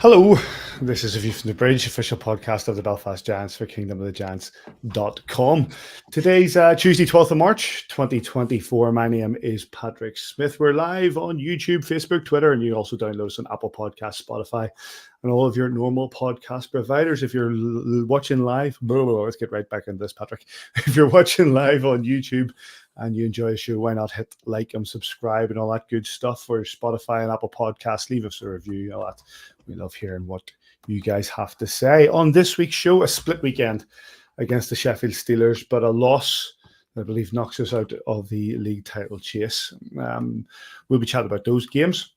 Hello, this is A View from the Bridge, official podcast of the Belfast Giants for kingdomofthegiants.com. Today's Tuesday, 12th of March, 2024. My name is Patrick Smith. We're live on YouTube, Facebook, Twitter, and you can also download us on Apple Podcasts, Spotify, and all of your normal podcast providers. If you're watching live, let's get right back into this, Patrick. If you're watching live on YouTube and you enjoy the show, why not hit like and subscribe and all that good stuff for Spotify and Apple Podcasts. Leave us a review, all that. We love hearing what you guys have to say. On this week's show, a split weekend against the Sheffield Steelers, but a loss, I believe, knocks us out of the league title chase. We'll be chatting about those games.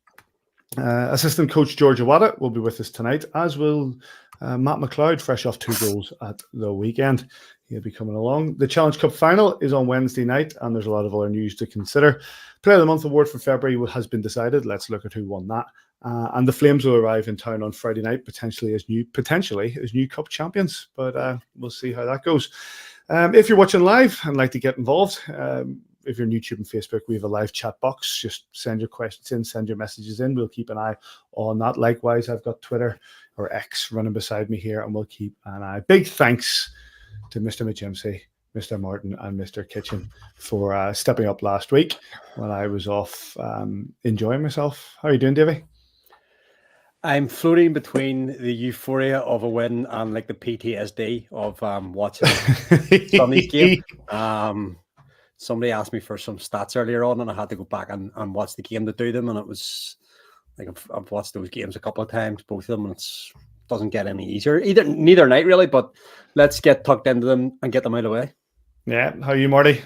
Assistant coach George Awada will be with us tonight, as will Matt McLeod, fresh off 2 goals at the weekend. He'll be coming along. The Challenge Cup final is on Wednesday night, and there's a lot of other news to consider. Player of the Month award for February has been decided. Let's look at who won that. And the Flames will arrive in town on Friday night, potentially as new Cup champions. But we'll see how that goes. If you're watching live and like to get involved, if you're on YouTube and Facebook, we have a live chat box. Just send your questions in, send your messages in. We'll keep an eye on that. Likewise, I've got Twitter or X running beside me here, and we'll keep an eye. Big thanks to Mr. McGimsey, Mr. Martin, and Mr. Kitchen for stepping up last week when I was off enjoying myself. How are you doing, Davy? I'm floating between the euphoria of a win and like the PTSD of watching Sunday's game. Somebody asked me for some stats earlier on, and I had to go back and watch the game to do them. And it was like I've watched those games a couple of times, both of them, and it doesn't get any easier. Neither night really, but let's get tucked into them and get them out of the way. Yeah, how are you, Marty?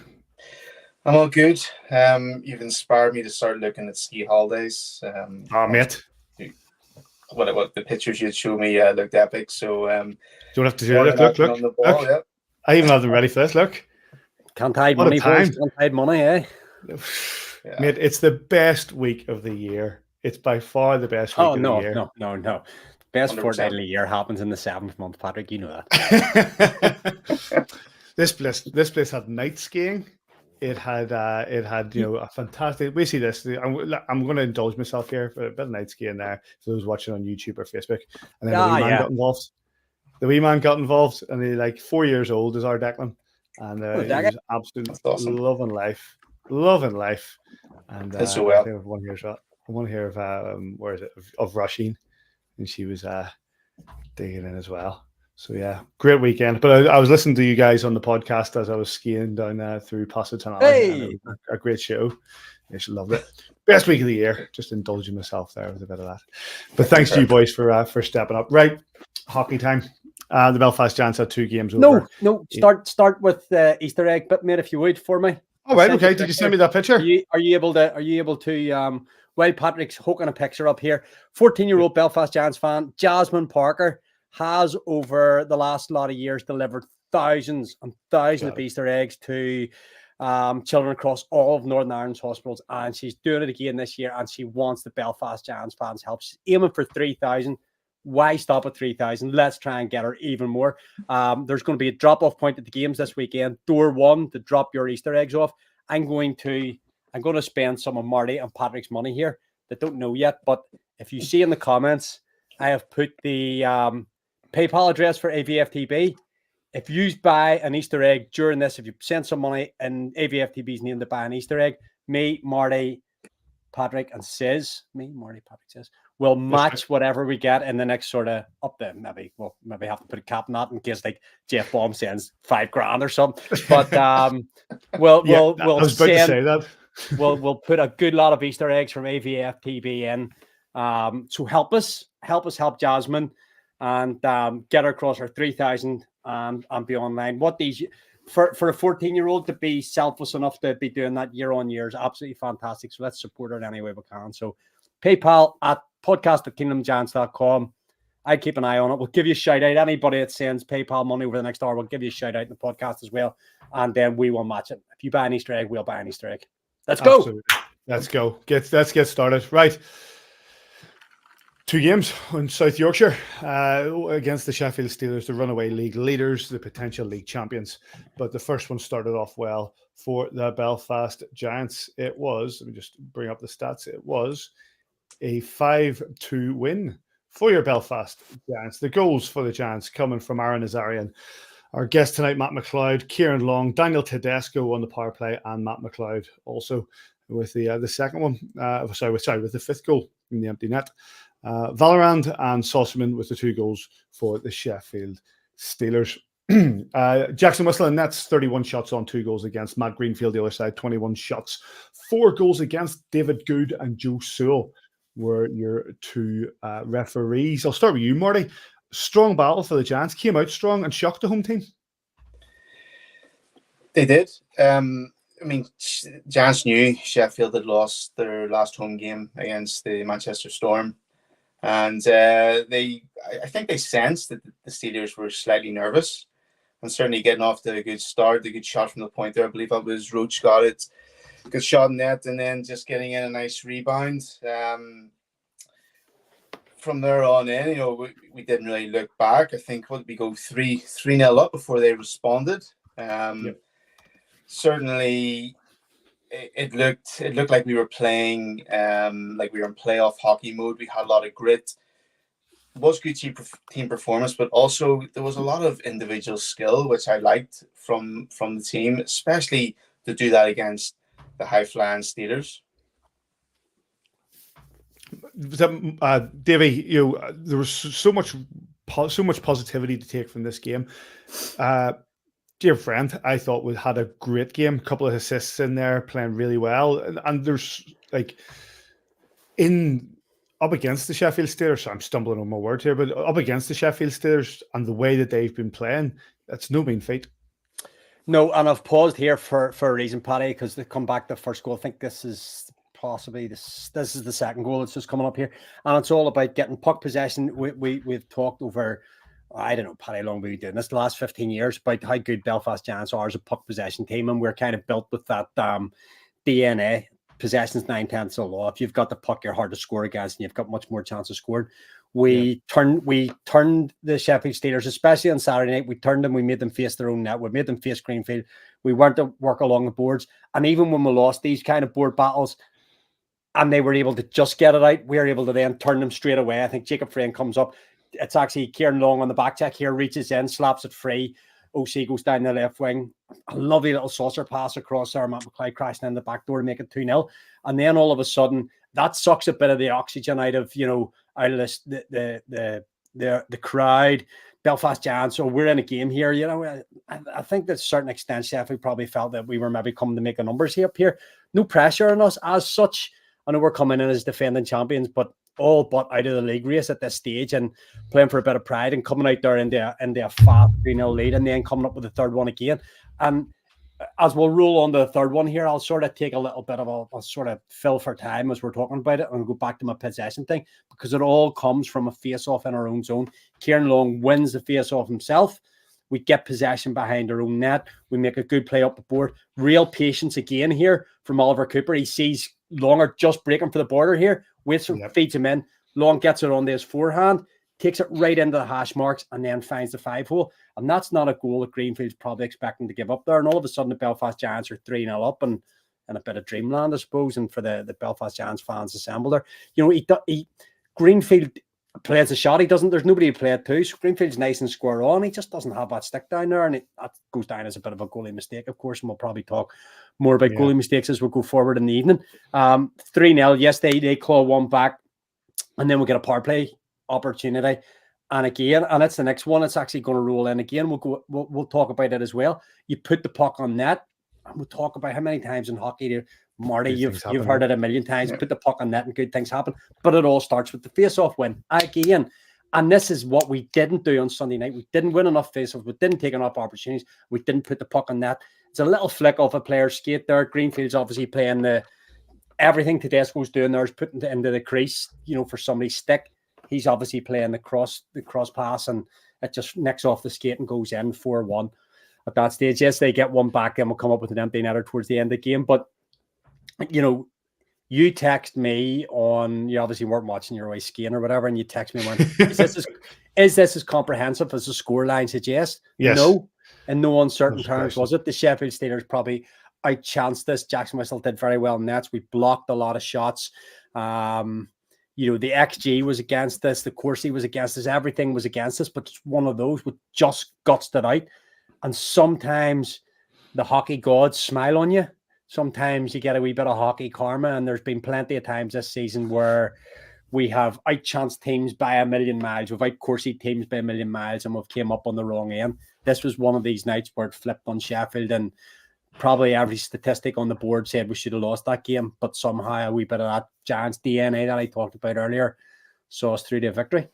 I'm all good. You've inspired me to start looking at ski holidays. Mate. What the pictures you'd show me looked epic. So don't have to do it. Look. Yeah. I even have them ready for this. Look. Can't hide money, boys. Can't hide money, eh? Yeah. Mate, it's the best week of the year. It's by far the best week of the year. No. Best 100%. Fortnight of the year happens in the 7th month, Patrick. You know that. This place had night skiing. It had a fantastic. We see this. I'm going to indulge myself here for a bit of night skiing there for those watching on YouTube or Facebook. And then the wee man got involved. The wee man got involved, and he's like 4 years old. Is our Declan, and he's absolutely awesome. loving life. And so well. I want to hear of where is it of Rasheen, and she was digging in as well. So yeah, great weekend. But I was listening to you guys on the podcast as I was skiing down through Positano. Hey, a great show. I just loved it. Best week of the year. Just indulging myself there with a bit of that. But thanks to you boys for stepping up. Right, hockey time. The Belfast Giants had 2 games over. No. Start with the Easter egg bit, mate, if you would, for me. All right, okay. Did you send me that picture? Are you able to? While Patrick's hooking a picture up here, 14-year-old Belfast Giants fan Jasmine Parker has over the last lot of years delivered thousands and thousands of Easter eggs to children across all of Northern Ireland's hospitals, and she's doing it again this year, and she wants the Belfast Giants fans' help. She's aiming for 3,000. Why stop at 3,000? Let's try and get her even more. There's going to be a drop-off point at the games this weekend. Door 1 to drop your Easter eggs off. I'm going to spend some of Marty and Patrick's money here that don't know yet, but if you see in the comments, I have put the PayPal address for Avftb. If you buy an Easter egg during this, if you send some money in Avftb's name to buy an Easter egg, me, Marty, Patrick, and Says, will match whatever we get in the next sort of up there. Maybe have to put a cap on that in case like Jeff Baum sends $5,000 or something. But we'll put a good lot of Easter eggs from Avftb in. So help us help Jasmine and get her across her 3,000 and be online. What these for a 14-year-old to be selfless enough to be doing that year on year is absolutely fantastic. So let's support her in any way we can. So PayPal at podcast@kingdomgiants.com. I keep an eye on it. We'll give you a shout out. Anybody that sends PayPal money over the next hour, we'll give you a shout out in the podcast as well. And then we will match it. If you buy an Easter egg, we'll buy an Easter egg. Let's go. Absolutely. Let's go. Let's get started. Right. 2 games in South Yorkshire against the Sheffield Steelers, the runaway league leaders, the potential league champions. But the first one started off well for the Belfast Giants. It was, let me just bring up the stats, it was a 5-2 win for your Belfast Giants. The goals for the Giants coming from Aaron Azarian. Our guest tonight, Matt McLeod, Kieran Long, Daniel Tedesco on the power play, and Matt McLeod also with the second one. With the fifth goal in the empty net. Valorand and Saucerman with the 2 goals for the Sheffield Steelers. Jackson Whistle and nets, 31 shots on, 2 goals against. Matt Greenfield, the other side, 21 shots, 4 goals against. David Good and Joe Sewell were your 2 referees. I'll start with you, Marty. Strong battle for the Giants. Came out strong and shocked the home team. They did. Giants knew Sheffield had lost their last home game against the Manchester Storm. And I think they sensed that the Steelers were slightly nervous and certainly getting off to a good start, the good shot from the point there. I believe that was Roach got it. Good shot in net and then just getting in a nice rebound. From there on in, we didn't really look back. I think we go 3-0 up before they responded. Certainly, it looked like we were playing like we were in playoff hockey mode. We had a lot of grit. It was good team performance, but also there was a lot of individual skill, which I liked from the team, especially to do that against the high-flying Steelers. Davey, there was so much positivity to take from this game. Dear friend, I thought we had a great game. A couple of assists in there, playing really well, and there's up against the Sheffield Steelers. I'm stumbling on my words here, but up against the Sheffield Steelers and the way that they've been playing, that's no mean feat. No, and I've paused here for a reason, Paddy, because they come back to the first goal. I think this is possibly this is the second goal that's just coming up here, and it's all about getting puck possession. We've talked over, I don't know, Paddy, how long we've been doing this, the last 15 years, about how good Belfast Giants are as a puck possession team, and we're kind of built with that DNA. Possession's 9/10 of the law. If you've got the puck, you're hard to score against, and you've got much more chance of scoring. We turned the Sheffield Steelers, especially on Saturday night. We turned them. We made them face their own net. We made them face Greenfield. We weren't to work along the boards, and even when we lost these kind of board battles, and they were able to just get it out, we were able to then turn them straight away. I think Jacob Frayne comes up. It's actually Kieran Long on the back check here, reaches in, slaps it free. OC goes down the left wing. A lovely little saucer pass across there. Matt McLeod crashing in the back door to make it 2-0. And then all of a sudden, that sucks a bit of the oxygen out of the crowd. Belfast Giants, so we're in a game here. I think that to a certain extent, Sheffield probably felt that we were maybe coming to make the numbers up here. No pressure on us as such. I know we're coming in as defending champions, but all but out of the league race at this stage and playing for a bit of pride and coming out there into a fast 3-0 lead and then coming up with the third one again. And as we'll roll on to the third one here, I'll sort of take a little bit of a sort of fill for time as we're talking about it and go back to my possession thing, because it all comes from a face-off in our own zone. Kieran Long wins the face-off himself. We get possession behind our own net. We make a good play up the board. Real patience again here from Oliver Cooper. He sees Longer just breaking for the border here, waits and feeds him in. Long gets it onto his forehand, takes it right into the hash marks, and then finds the 5-hole. And that's not a goal that Greenfield's probably expecting to give up there. And all of a sudden, the Belfast Giants are 3-0 up and a bit of dreamland, I suppose, and for the Belfast Giants fans assembled there. Greenfield plays a shot. He doesn't. There's nobody to play it to. So Greenfield's nice and square on. He just doesn't have that stick down there, and that goes down as a bit of a goalie mistake, of course. And we'll probably talk more about goalie mistakes as we go forward in the evening. 3-0. Yes, they claw one back, and then we'll get a power play opportunity. And again, and it's the next one. It's actually going to roll in again. We'll talk about it as well. You put the puck on net, and we'll talk about how many times in hockey, Marty, you've heard it a million times. Yeah. Put the puck on net and good things happen. But it all starts with the face-off win again. And this is what we didn't do on Sunday night. We didn't win enough face-offs. We didn't take enough opportunities. We didn't put the puck on net. It's a little flick off a player's skate there. Greenfield's obviously playing everything Tedesco's doing there is putting it into the crease, for somebody's stick. He's obviously playing the cross pass, and it just nicks off the skate and goes in 4-1 at that stage. Yes, they get one back and we'll come up with an empty netter towards the end of the game. But you text me on, you obviously weren't watching your way skiing or whatever, and you text me and went, is this as comprehensive as the scoreline suggests? Yes. No, in no uncertain terms was it. The Sheffield Steelers probably outchanced this. Jackson Whistle did very well in nets. We blocked a lot of shots. the XG was against us, the Corsi was against us, everything was against us, but it's one of those with just gutsed it out. And sometimes the hockey gods smile on you. Sometimes you get a wee bit of hockey karma, and there's been plenty of times this season where we have outchanced teams by a million miles, we've outcoursed teams by a million miles, and we've came up on the wrong end. This was one of these nights where it flipped on Sheffield, and probably every statistic on the board said we should have lost that game, but somehow a wee bit of that Giants DNA that I talked about earlier saw us through to victory.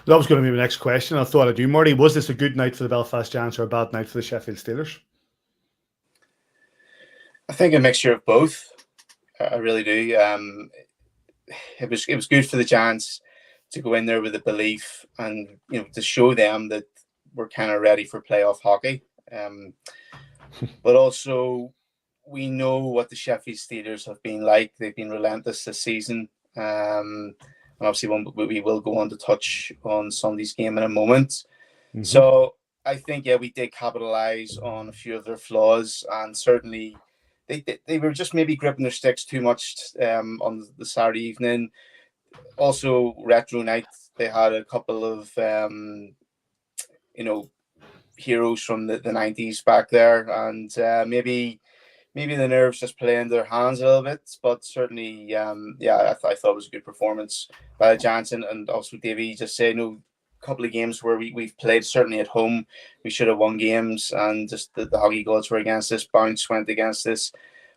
That was going to be my next question. I thought I'd do, Marty. Was this a good night for the Belfast Giants or a bad night for the Sheffield Steelers? I think a mixture of both. I really do. It was good for the Giants to go in there with a belief and to show them that we're kind of ready for playoff hockey. But also, we know what the Sheffield Steelers have been like. They've been relentless this season. And obviously, we will go on to touch on Sunday's game in a moment. Mm-hmm. So I think, we did capitalize on a few of their flaws, and certainly they were just maybe gripping their sticks too much on the Saturday evening. Also, retro night, they had a couple of heroes from the 90s back there, and maybe the nerves just play in their hands a little bit, but certainly I thought it was a good performance by the Giants. And also Davy just said, a couple of games where we've played certainly at home, we should have won games, and just the hockey gods were against us, bounce went against us,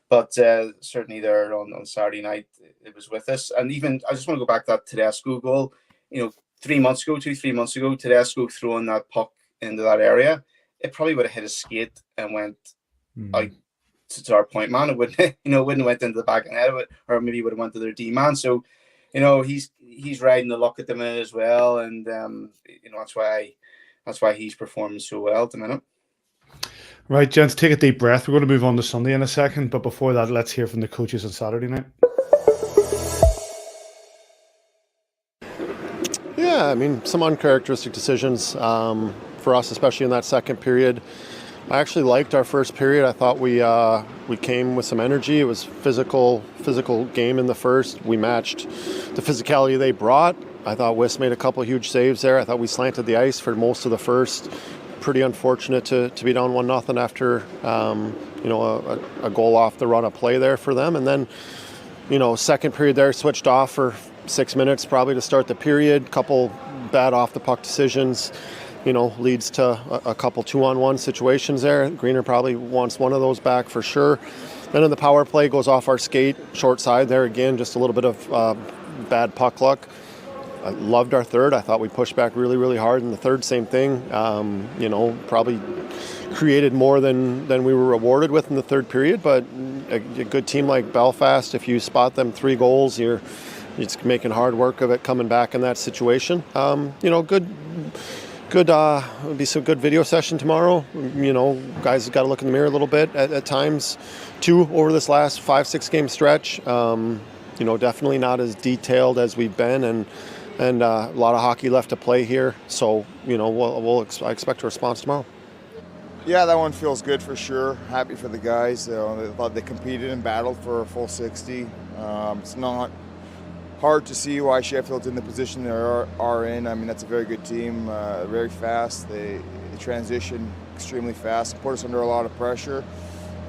but certainly there on Saturday night it was with us. And even I just want to go back to that Tedesco goal, 3 months ago, Tedesco throwing that puck into that area, it probably would have hit a skate and went out to our point man. It wouldn't have went into the back of the net, or maybe would have went to their D man. So, he's riding the luck at the minute as well, and that's why he's performing so well at the minute. Right, gents, take a deep breath. We're going to move on to Sunday in a second, but before that, let's hear from the coaches on Saturday night. Yeah, I mean, some uncharacteristic decisions for us, especially in that second period. I actually liked our first period. I thought we came with some energy. It was physical game in the first. We matched the physicality they brought. I thought Wiss made a couple huge saves there. I thought we slanted the ice for most of the first. Pretty unfortunate to be down 1-0 after a goal off the run of play there for them. And then, second period there, switched off for 6 minutes probably to start the period. Couple bad off the puck decisions. Leads to a couple 2-on-1 situations there. Greener probably wants one of those back for sure. Then in the power play, goes off our skate, short side there again, just a little bit of bad puck luck. I loved our third. I thought we pushed back really, really hard in the third. Same thing. Probably created more than we were rewarded with in the third period. But a good team like Belfast, if you spot them 3 goals, it's making hard work of it coming back in that situation. Good, it'll be some good video session tomorrow. Guys have got to look in the mirror a little bit at times too over this last 5-6 game stretch. Definitely not as detailed as we've been, and a lot of hockey left to play here. So I expect a response tomorrow. Yeah, that one feels good for sure. Happy for the guys. They thought they competed and battled for a full 60. It's not hard to see why Sheffield's in the position they are in. I mean, that's a very good team, very fast. They transition extremely fast, put us under a lot of pressure.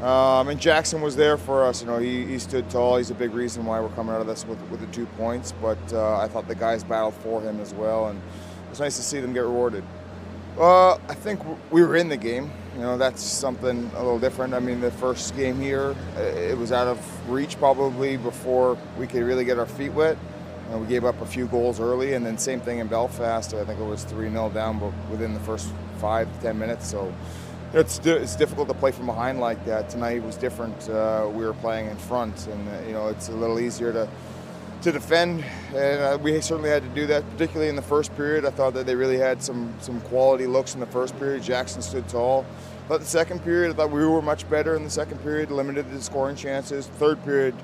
And Jackson was there for us. He stood tall. He's a big reason why we're coming out of this with the 2 points. But I thought the guys battled for him as well, and it's nice to see them get rewarded. I think we were in the game. That's something a little different. I mean, the first game here, it was out of reach probably before we could really get our feet wet. We gave up a few goals early, and then same thing in Belfast. I think it was 3-0 down, but within the first 5 to 10 minutes. So it's difficult to play from behind like that. Tonight was different. We were playing in front, and it's a little easier to defend, and we certainly had to do that, particularly in the first period. I thought that they really had some quality looks in the first period. Jackson stood tall. But the second period, I thought we were much better in the second period, limited the scoring chances. Third period,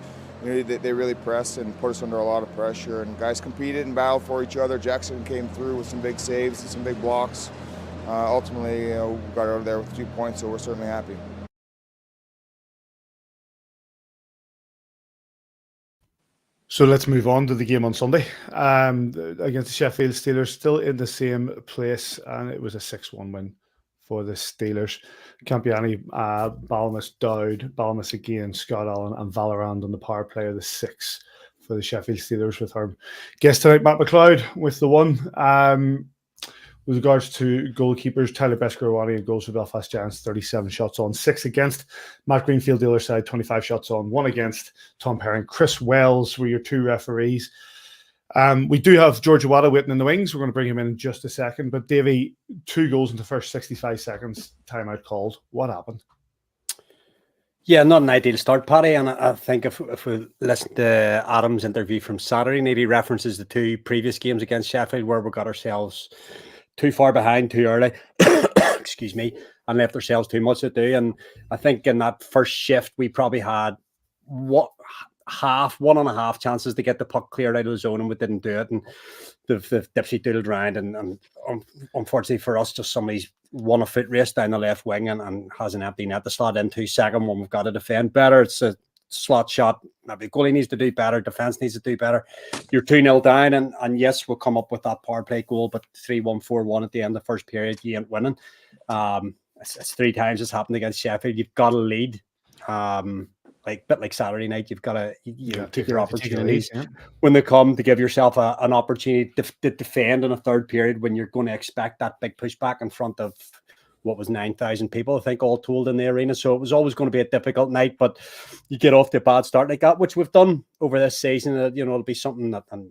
they really pressed and put us under a lot of pressure, and guys competed and battled for each other. Jackson came through with some big saves and some big blocks. Ultimately, we got out of there with 2 points, so we're certainly happy. So let's move on to the game on Sunday against the Sheffield Steelers, still in the same place, and it was a 6-1 win for the Steelers. Campiani, Balmas, Dowd, Balmas again, Scott Allen, and Valorand on the power play of the 6 for the Sheffield Steelers with our guest tonight, Matt McLeod, with the 1. With regards to goalkeepers, Tyler Beskorowany and goals for Belfast Giants, 37 shots on, 6 against. Matt Greenfield, the other side, 25 shots on, 1 against. Tom Perrin, Chris Wells were your 2 referees. We do have George Iwata waiting in the wings. We're going to bring him in just a second. But Davy, 2 goals in the first 65 seconds, timeout called. What happened? Yeah, not an ideal start, Paddy. And I think if we listen to Adam's interview from Saturday night, he references the 2 previous games against Sheffield where we got ourselves too far behind too early, excuse me, and left ourselves too much to do. And I think in that first shift, we probably had 1.5 chances to get the puck cleared out of the zone, and we didn't do it. And the dipsy doodled around, and unfortunately for us, just somebody's won a foot race down the left wing and has an empty net to slot into. Second one, we've got to defend better. It's a slot shot. Maybe goalie needs to do better. Defense needs to do better. You're 2-0 down, and yes, we'll come up with that power play goal, but 3-1, 4-1 at the end of the first period, you ain't winning. It's 3 times it's happened against Sheffield. You've got to lead. Like Saturday night, you've got to take your opportunities when they come, to give yourself an opportunity to defend in a third period when you're going to expect that big pushback in front of what was 9,000 people, I think, all told in the arena. So it was always going to be a difficult night, but you get off to a bad start like that, which we've done over this season. It'll be something that, and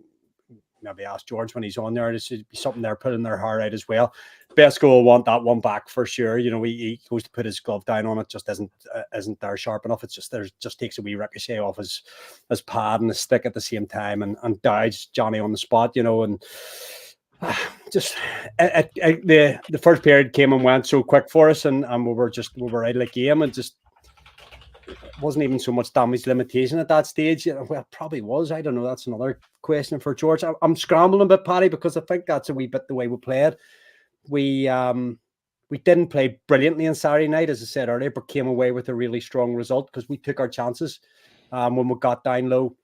maybe ask George when he's on there, it should be something they're putting their heart out as well. Besco will want that one back for sure. He goes to put his glove down on it, just isn't there sharp enough. It's just takes a wee ricochet off his pad and his stick at the same time, and dies Johnny on the spot, and just the first period came and went so quick for us, and we were out of the game, and just wasn't even so much damage limitation at that stage. Well, it probably was. I don't know. That's another question for George. I'm scrambling a bit, Paddy, because I think that's a wee bit the way we played. We didn't play brilliantly on Saturday night, as I said earlier, but came away with a really strong result because we took our chances. When we got down low,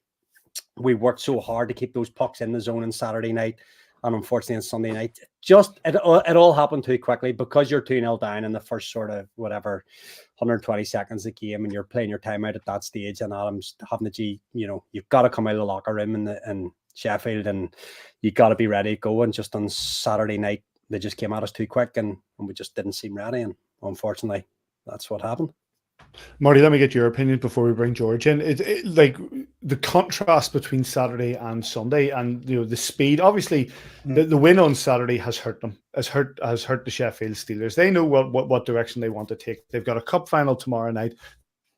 we worked so hard to keep those pucks in the zone on Saturday night. And unfortunately on Sunday night, it all happened too quickly because you're 2-0 down in the first sort of 120 seconds of the game, and you're playing your time out at that stage. And Adam's having you've got to come out of the locker room in Sheffield, and you got to be ready to go. And just on Saturday night, they just came at us too quick, and we just didn't seem ready. And unfortunately, that's what happened. Marty, let me get your opinion before we bring George in. Like the contrast between Saturday and Sunday, and the speed. Obviously, the win on Saturday has hurt them. Has hurt the Sheffield Steelers. They know what direction they want to take. They've got a cup final tomorrow night.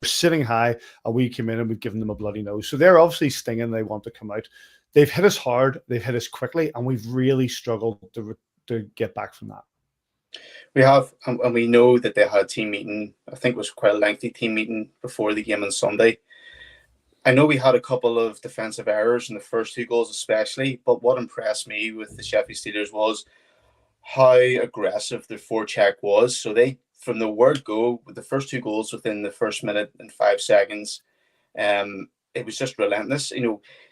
We're sitting high, and we came in and we've given them a bloody nose. So they're obviously stinging. They want to come out. They've hit us hard. They've hit us quickly, and we've really struggled to get back from that. We have, and we know that they had a team meeting. I think it was quite a lengthy team meeting before the game on Sunday. I know we had a couple of defensive errors in the first 2 goals especially, but what impressed me with the Sheffield Steelers was how aggressive their forecheck was. So they, from the word go, with the first 2 goals within the first minute and 5 seconds, it was just relentless.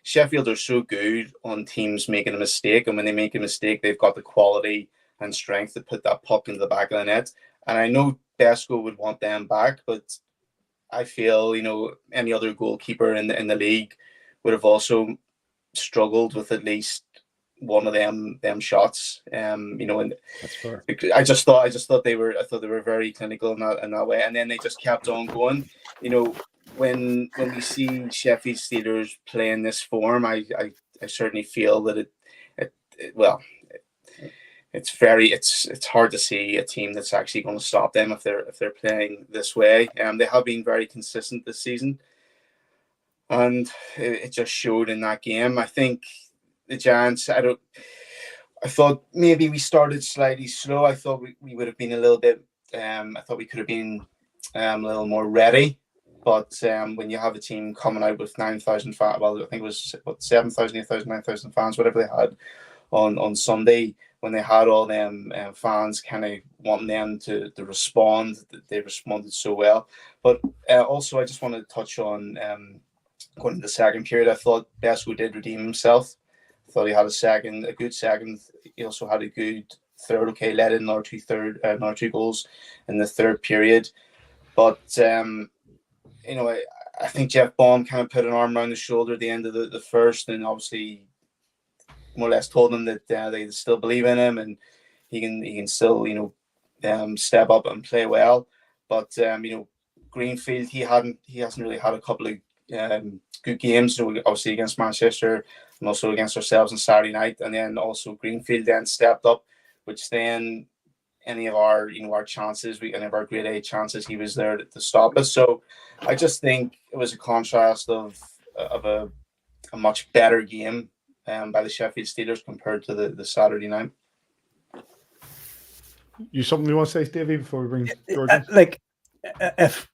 Sheffield are so good on teams making a mistake, and when they make a mistake, they've got the quality and strength to put that puck into the back of the net. And I know Besco would want them back, but I feel any other goalkeeper in the league would have also struggled with at least one of them shots. And that's fair. I thought they were very clinical in that way, and then they just kept on going. When we see Sheffield Steelers play in this form, I certainly feel that it's hard to see a team that's actually going to stop them if they're playing this way. They have been very consistent this season, and it just showed in that game. I think the Giants, I thought maybe we started slightly slow. I thought we would have been a little bit. I thought we could have been a little more ready. But when you have a team coming out with 9,000 fans, well, I think it was 7,000, 8,000, 9,000 fans, whatever they had on Sunday, when they had all them fans kind of wanting them to respond, they responded so well. But also, I just wanted to touch on going into the second period, I thought Besko did redeem himself. I thought he had a good second. He also had a good third. Okay, let in another two goals in the third period. But I think Jeff Baum kind of put an arm around his shoulder at the end of the first, and obviously more or less told him that they still believe in him and he can still step up and play well. But Greenfield, he hasn't really had a couple of good games. Obviously against Manchester and also against ourselves on Saturday night, and then also Greenfield then stepped up, which then any of our chances, any of our grade A chances, he was there to stop us. So I just think it was a contrast of a much better game by the Sheffield Steelers compared to the Saturday night. You something you want to say, Davey, before we bring George in? If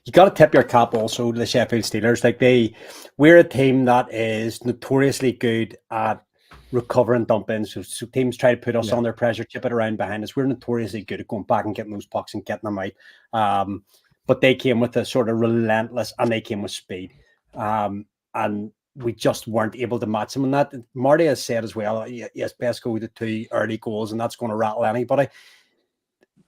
you got to tip your cap also to the Sheffield Steelers, we're a team that is notoriously good at recovering dump-ins. So teams try to put us under pressure, chip it around behind us. We're notoriously good at going back and getting those pucks and getting them out. But they came with a sort of relentless, and they came with speed. And we just weren't able to match them in that. Marty has said as well, yes, Besko with the 2 early goals, and that's going to rattle anybody.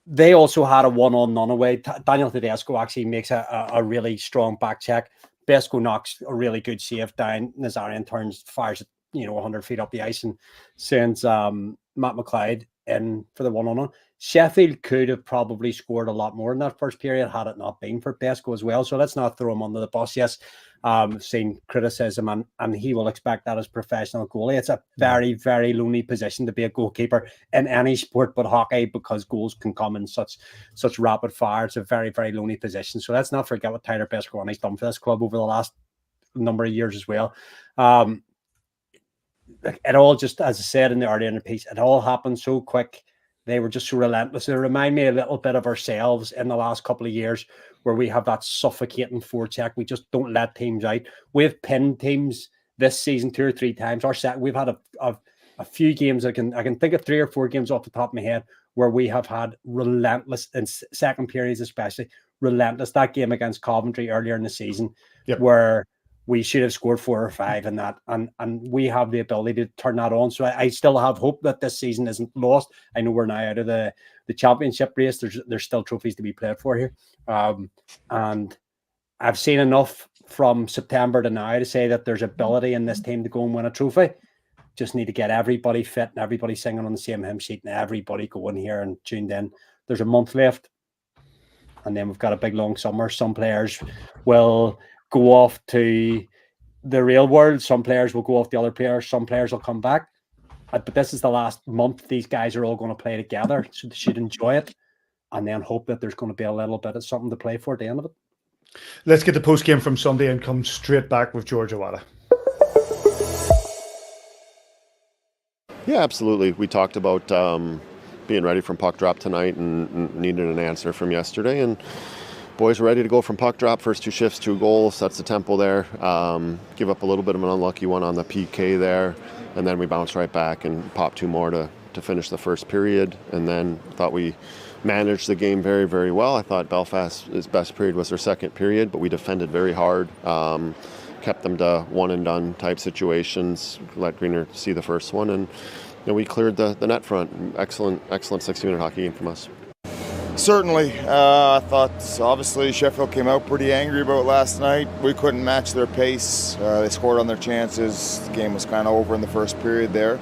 They also had a 1-on-none away. Daniel Tedesco actually makes a really strong back check. Besko knocks a really good save down. Nazarian fires it 100 feet up the ice and sends Matt McLeod in for the 1-on-1. Sheffield could have probably scored a lot more in that first period had it not been for Besko as well. So let's not throw him under the bus. Yes, seen criticism, and he will expect that as professional goalie. It's a very, very lonely position to be a goalkeeper in any sport but hockey, because goals can come in such rapid fire. It's a very, very lonely position. So let's not forget what Tyler Besko has done for this club over the last number of years as well. It all just, as I said in the earlier in the piece, it all happened so quick. They were just so relentless. They remind me a little bit of ourselves in the last couple of years, where we have that suffocating forecheck. We just don't let teams out. We've pinned teams this season 2 or 3 times. We've had a few games. I can think of 3 or 4 games off the top of my head where we have had relentless, in second periods especially, relentless. That game against Coventry earlier in the season, where we should have scored 4 or 5 in that, and we have the ability to turn that on. So I still have hope that this season isn't lost. I know we're now out of the championship race. There's still trophies to be played for here, and I've seen enough from September to now to say that there's ability in this team to go and win a trophy. Just need to get everybody fit and everybody singing on the same hymn sheet and everybody going here and tuned in. There's a month left, and then we've got a big long summer. Some players will go off to the real world. Some players will go off to other players. Some players will come back. But this is the last month. These guys are all going to play together, so they should enjoy it, and then hope that there's going to be a little bit of something to play for at the end of it. Let's get the post game from Sunday and come straight back with George Owada. Yeah, absolutely. We talked about being ready from puck drop tonight and needed an answer from yesterday, and boys are ready to go from puck drop. First 2 shifts, 2 goals. That's the tempo there. Give up a little bit of an unlucky one on the PK there, and then we bounced right back and popped 2 more to finish the first period. And then thought we managed the game very, very well. I thought Belfast's best period was their second period, but we defended very hard. Kept them to one and done type situations. Let Greener see the first one, and we cleared the net front. Excellent 60-minute hockey game from us. Certainly. I thought, obviously, Sheffield came out pretty angry about last night. We couldn't match their pace. They scored on their chances. The game was kind of over in the first period there.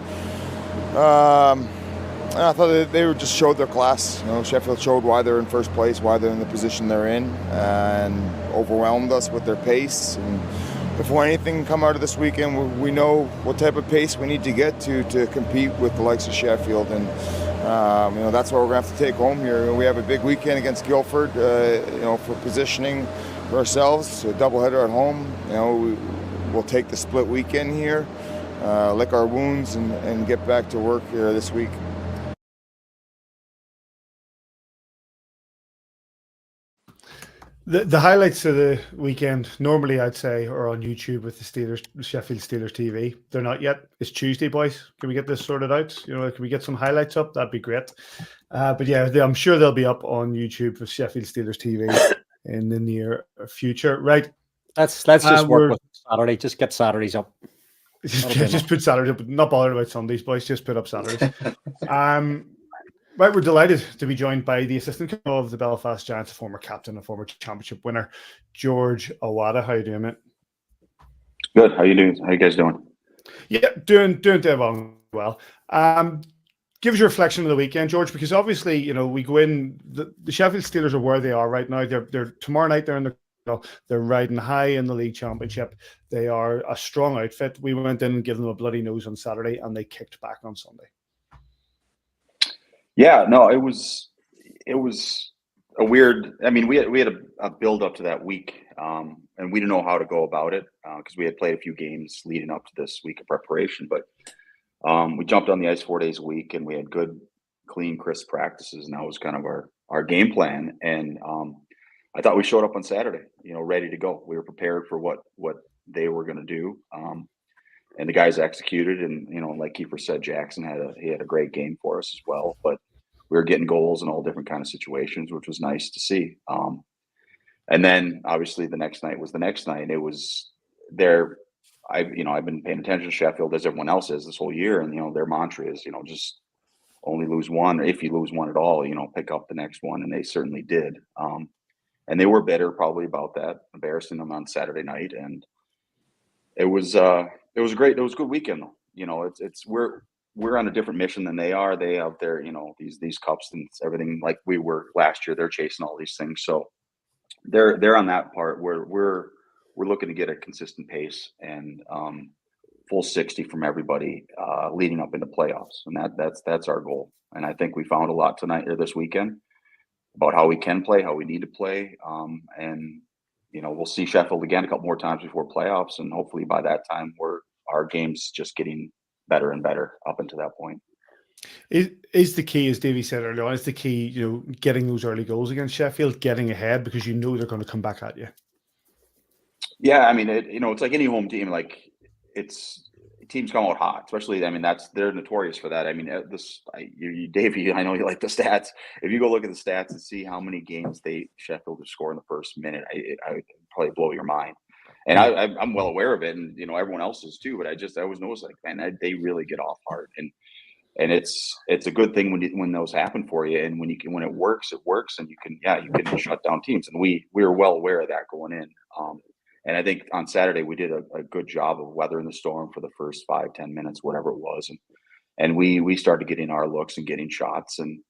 And I thought they just showed their class. Sheffield showed why they're in first place, why they're in the position they're in, and overwhelmed us with their pace. And if anything can come out of this weekend, we know what type of pace we need to get to compete with the likes of Sheffield. And that's what we're going to have to take home here. We have a big weekend against Guildford, for positioning for ourselves. A doubleheader at home. We'll take the split weekend here, lick our wounds, and get back to work here this week. The highlights of the weekend normally I'd say are on YouTube with the Sheffield Steelers TV. They're not yet. It's Tuesday, boys. Can we get this sorted out? Can we get some highlights up? That'd be great. But yeah, I'm sure they'll be up on YouTube for Sheffield Steelers TV in the near future. Right. Let's just work we're- with Saturday. Just get Saturdays up. just put Saturdays up. Not bothered about Sundays, boys. Just put up Saturdays. Right, we're delighted to be joined by the assistant coach of the Belfast Giants, a former captain, a former championship winner, George Awada. How you doing, mate? Good. How you doing? How you guys doing? Yeah, doing well. Give us your reflection of the weekend, George, because obviously, you know, we go in. The Sheffield Steelers are where they are right now. They're tomorrow night. They're in the. They're riding high in the league championship. They are a strong outfit. We went in and gave them a bloody nose on Saturday, and they kicked back on Sunday. Yeah, no, it was a weird. I mean, we had a build up to that week, and we didn't know how to go about it because we had played a few games leading up to this week of preparation. But we jumped on the ice 4 days a week, and we had good, clean, crisp practices, and that was kind of our game plan. And I thought we showed up on Saturday, you know, ready to go. We were prepared for what they were going to do. And the guys executed, and you know, like Kiefer said, Jackson had a great game for us as well. But we were getting goals in all different kind of situations, which was nice to see. And then obviously the next night was the next night. It was there. I've been paying attention to Sheffield as everyone else is this whole year, and you know, their mantra is, you know, just only lose one, or if you lose one at all, you know, pick up the next one, and they certainly did. And they were bitter probably about that, embarrassing them on Saturday night, and it was great. It was a good weekend though. You know, we're on a different mission than they are. They have their, you know, these cups and everything like we were last year. They're chasing all these things. So they're on that part where we're looking to get a consistent pace and full 60 from everybody leading up into playoffs. And that's our goal. And I think we found a lot tonight or this weekend about how we can play, how we need to play. And you know, we'll see Sheffield again a couple more times before playoffs, and hopefully by that time our game's just getting better and better up until that point. Is the key, as Davey said earlier on, is the key, you know, getting those early goals against Sheffield, getting ahead because you know they're going to come back at you. Yeah, I mean, you know, it's like any home team. Like teams come out hot, especially. I mean, they're notorious for that. I mean, Davey, I know you like the stats. If you go look at the stats and see how many games Sheffield have scored in the first minute, I would probably blow your mind. And I'm well aware of it, and you know, everyone else is too. But I always notice, like, man, they really get off hard, and it's a good thing when those happen for you, and when it works, and you can shut down teams. And we were well aware of that going in. And I think on Saturday we did a good job of weathering the storm for the first 5-10 minutes, whatever it was, and we started getting our looks and getting shots, and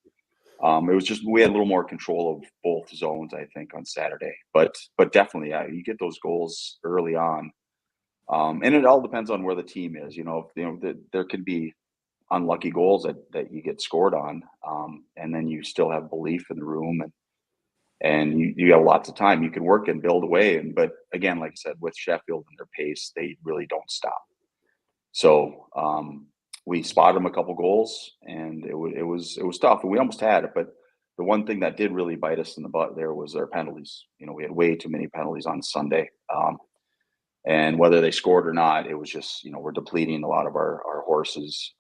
it was just we had a little more control of both zones, I think, on Saturday. But definitely, yeah, you get those goals early on, and it all depends on where the team is. You know, there can be unlucky goals that you get scored on, and then you still have belief in the room, and you have lots of time you can work and build away. But again, like I said, with Sheffield and their pace, they really don't stop. So we spotted them a couple goals, and it was tough, and we almost had it. But the one thing that did really bite us in the butt there was their penalties. You know, we had way too many penalties on Sunday, and whether they scored or not, it was just, you know, we're depleting a lot of our horses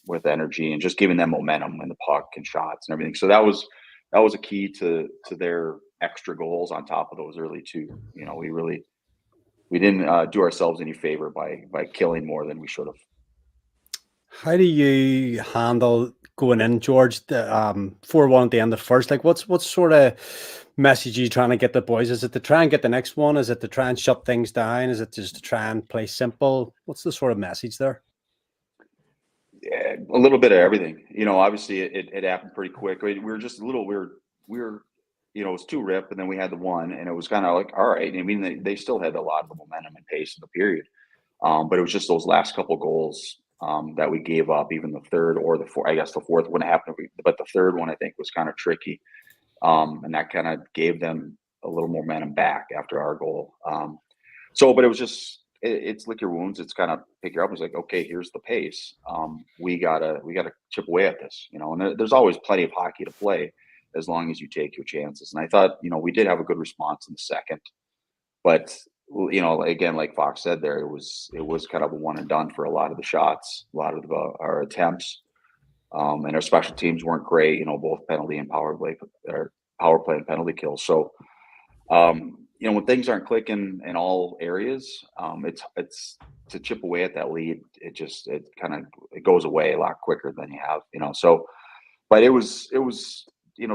with energy and just giving them momentum in the puck and shots and everything. So that was a key to their extra goals on top of those early two. You know, we didn't do ourselves any favor by killing more than we should have. How do you handle going in, George? The 4-1 at the end of the first. Like, what sort of message are you trying to get the boys? Is it to try and get the next one? Is it to try and shut things down? Is it just to try and play simple? What's the sort of message there? Yeah, a little bit of everything. You know, obviously it happened pretty quick. We were just a little weird. We were, you know, it was 2 rip, and then we had the 1, and it was kind of like, all right. I mean, they still had a lot of the momentum and pace of the period, but it was just those last couple goals that we gave up. Even the third or the fourth, I guess the fourth wouldn't happen, but the third one I think was kind of tricky, and that kind of gave them a little momentum back after our goal. But it was just. It's lick your wounds. It's kind of pick you up. It's like, okay, here's the pace. We gotta chip away at this, you know. And there's always plenty of hockey to play as long as you take your chances. And I thought, you know, we did have a good response in the second, but you know, again, like Fox said, there it was kind of a one and done for a lot of the shots, a lot of our attempts, and our special teams weren't great. You know, both penalty and power play and penalty kills. So. when things aren't clicking in all areas, it's to chip away at that lead. It goes away a lot quicker than you have, So, but it was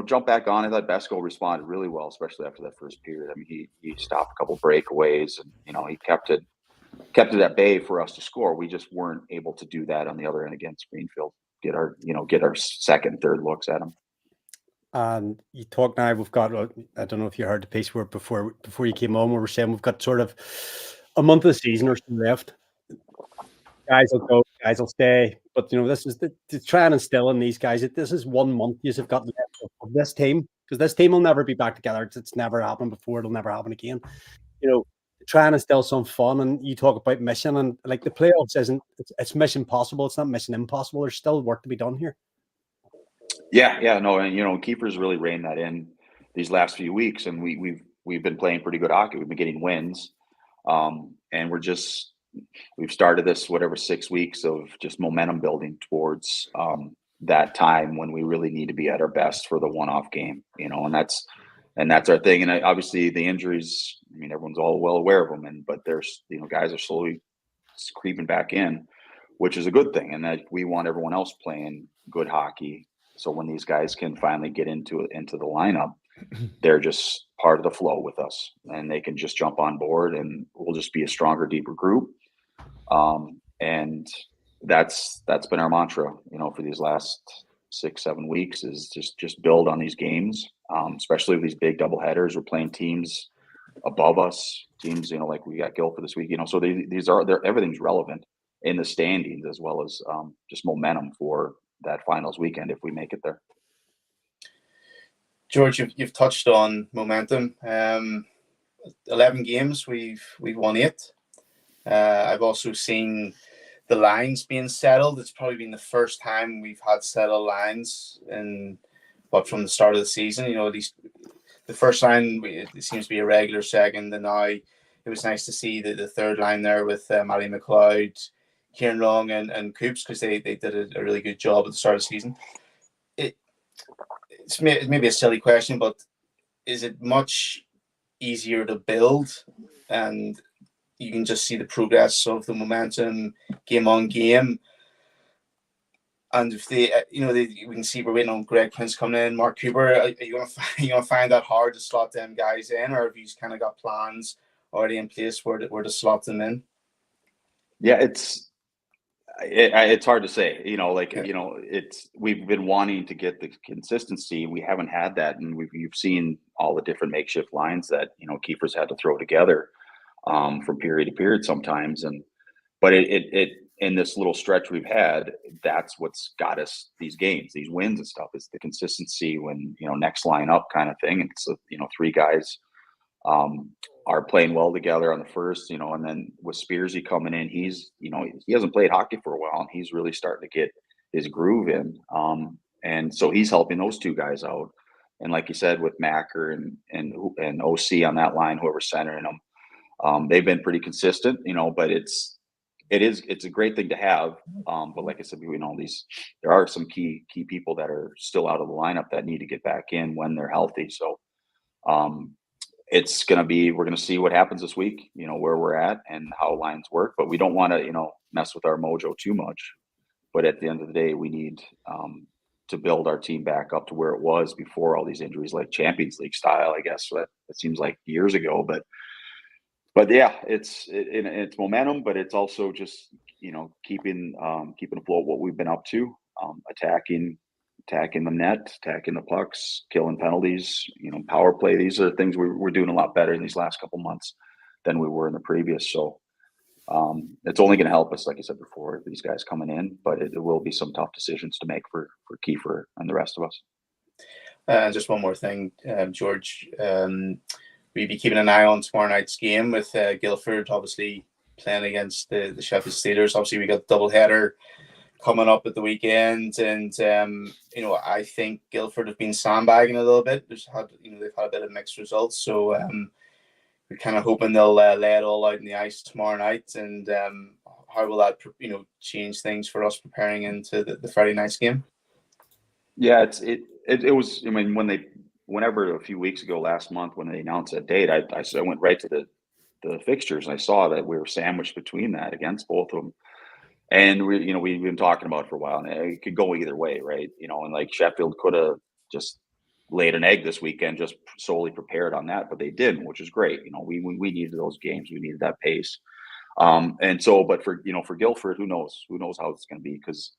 jump back on it. That Besko responded really well, especially after that first period. I mean, he stopped a couple breakaways, and he kept it at bay for us to score. We just weren't able to do that on the other end against Greenfield. Get our second, third looks at them. And you talk now, we've got, I don't know if you heard the piece where before you came on, we were saying we've got sort of a month of the season or so left. Guys will go, guys will stay. But, this is to try and instill in these guys that this is 1 month you've got left of this team, because this team will never be back together. It's never happened before. It'll never happen again. Try and instill some fun. And you talk about mission, and like the playoffs it's mission possible. It's not mission impossible. There's still work to be done here. Yeah, no, and Kiefer's really reined that in these last few weeks, and we've been playing pretty good hockey. We've been getting wins, and we've started this 6 weeks of just momentum building towards that time when we really need to be at our best for the one-off game, and that's our thing. And obviously the injuries, I mean, everyone's all well aware of them, but there's guys are slowly creeping back in, which is a good thing, and that we want everyone else playing good hockey. So when these guys can finally get into the lineup, they're just part of the flow with us, and they can just jump on board, and we'll just be a stronger, deeper group. And that's been our mantra, for these last 6-7 weeks, is just build on these games, especially with these big double headers. We're playing teams above us, teams, like we got Guildford this week, so everything's relevant in the standings, as well as just momentum for that finals weekend if we make it there. George, you've touched on momentum. 11 games, we've won 8. I've also seen the lines being settled. It's probably been the first time we've had settled lines from the start of the season. At least the first line, it seems to be a regular second, and now it was nice to see the third line there with Matty McLeod, Kieran Long, and Coops, because they did a really good job at the start of the season. It's maybe a silly question, but is it much easier to build, and you can just see the progress of the momentum game on game? And if we can see we're waiting on Greg Prince coming in, Mark Cooper, are you going to find that hard to slot them guys in, or have you kind of got plans already in place where to slot them in? Yeah, it's hard to say, we've been wanting to get the consistency. We haven't had that. And you've seen all the different makeshift lines that, Kiefer's had to throw together from period to period sometimes. But it in this little stretch we've had, that's what's got us these games, these wins and stuff. It's the consistency when, next line up kind of thing. And so, 3 guys are playing well together on the first, and then with Spearsy coming in, he's, he hasn't played hockey for a while, and he's really starting to get his groove in. And so he's helping those 2 guys out. And like you said, with Macker and OC on that line, whoever's centering them, they've been pretty consistent, but it's a great thing to have. But like I said, there are some key people that are still out of the lineup that need to get back in when they're healthy. So, we're going to see what happens this week, where we're at and how lines work, but we don't want to, mess with our mojo too much. But at the end of the day, we need to build our team back up to where it was before all these injuries, like Champions League style, I guess. It seems like years ago, but yeah, it's momentum, but it's also just, keeping afloat what we've been up to, attacking the net, attacking the pucks, killing penalties, power play. These are things we're doing a lot better in these last couple months than we were in the previous. So it's only going to help us, like I said before, these guys coming in, but it will be some tough decisions to make for Kiefer and the rest of us. Just one more thing, George. We'll be keeping an eye on tomorrow night's game with Guildford, obviously playing against the Sheffield Steelers. Obviously, we got the doubleheader coming up at the weekend, and I think Guildford have been sandbagging a little bit. They've had a bit of mixed results, so we're kind of hoping they'll lay it all out in the ice tomorrow night. And how will that change things for us preparing into the Friday night's game? Yeah, it was. I mean, when they whenever a few weeks ago, last month, when they announced that date, I went right to the fixtures and I saw that we were sandwiched between that against both of them. And we've been talking about it for a while, and it could go either way, right? And like Sheffield could have just laid an egg this weekend, just solely prepared on that, but they didn't, which is great. We needed those games, we needed that pace. And so, but for Guildford, who knows how it's going to be, because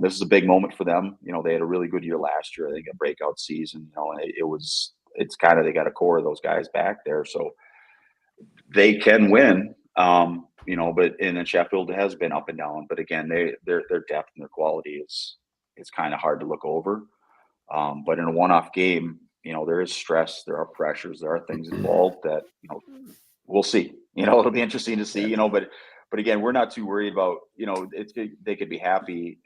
this is a big moment for them. They had a really good year last year. I think a breakout season. And it's kind of, they got a core of those guys back there, so they can win. But and then Sheffield has been up and down. But again, their depth and their quality is kind of hard to look over. But in a one-off game, there is stress, there are pressures, there are things involved that we'll see. It'll be interesting to see. But again, we're not too worried about, they could be happy,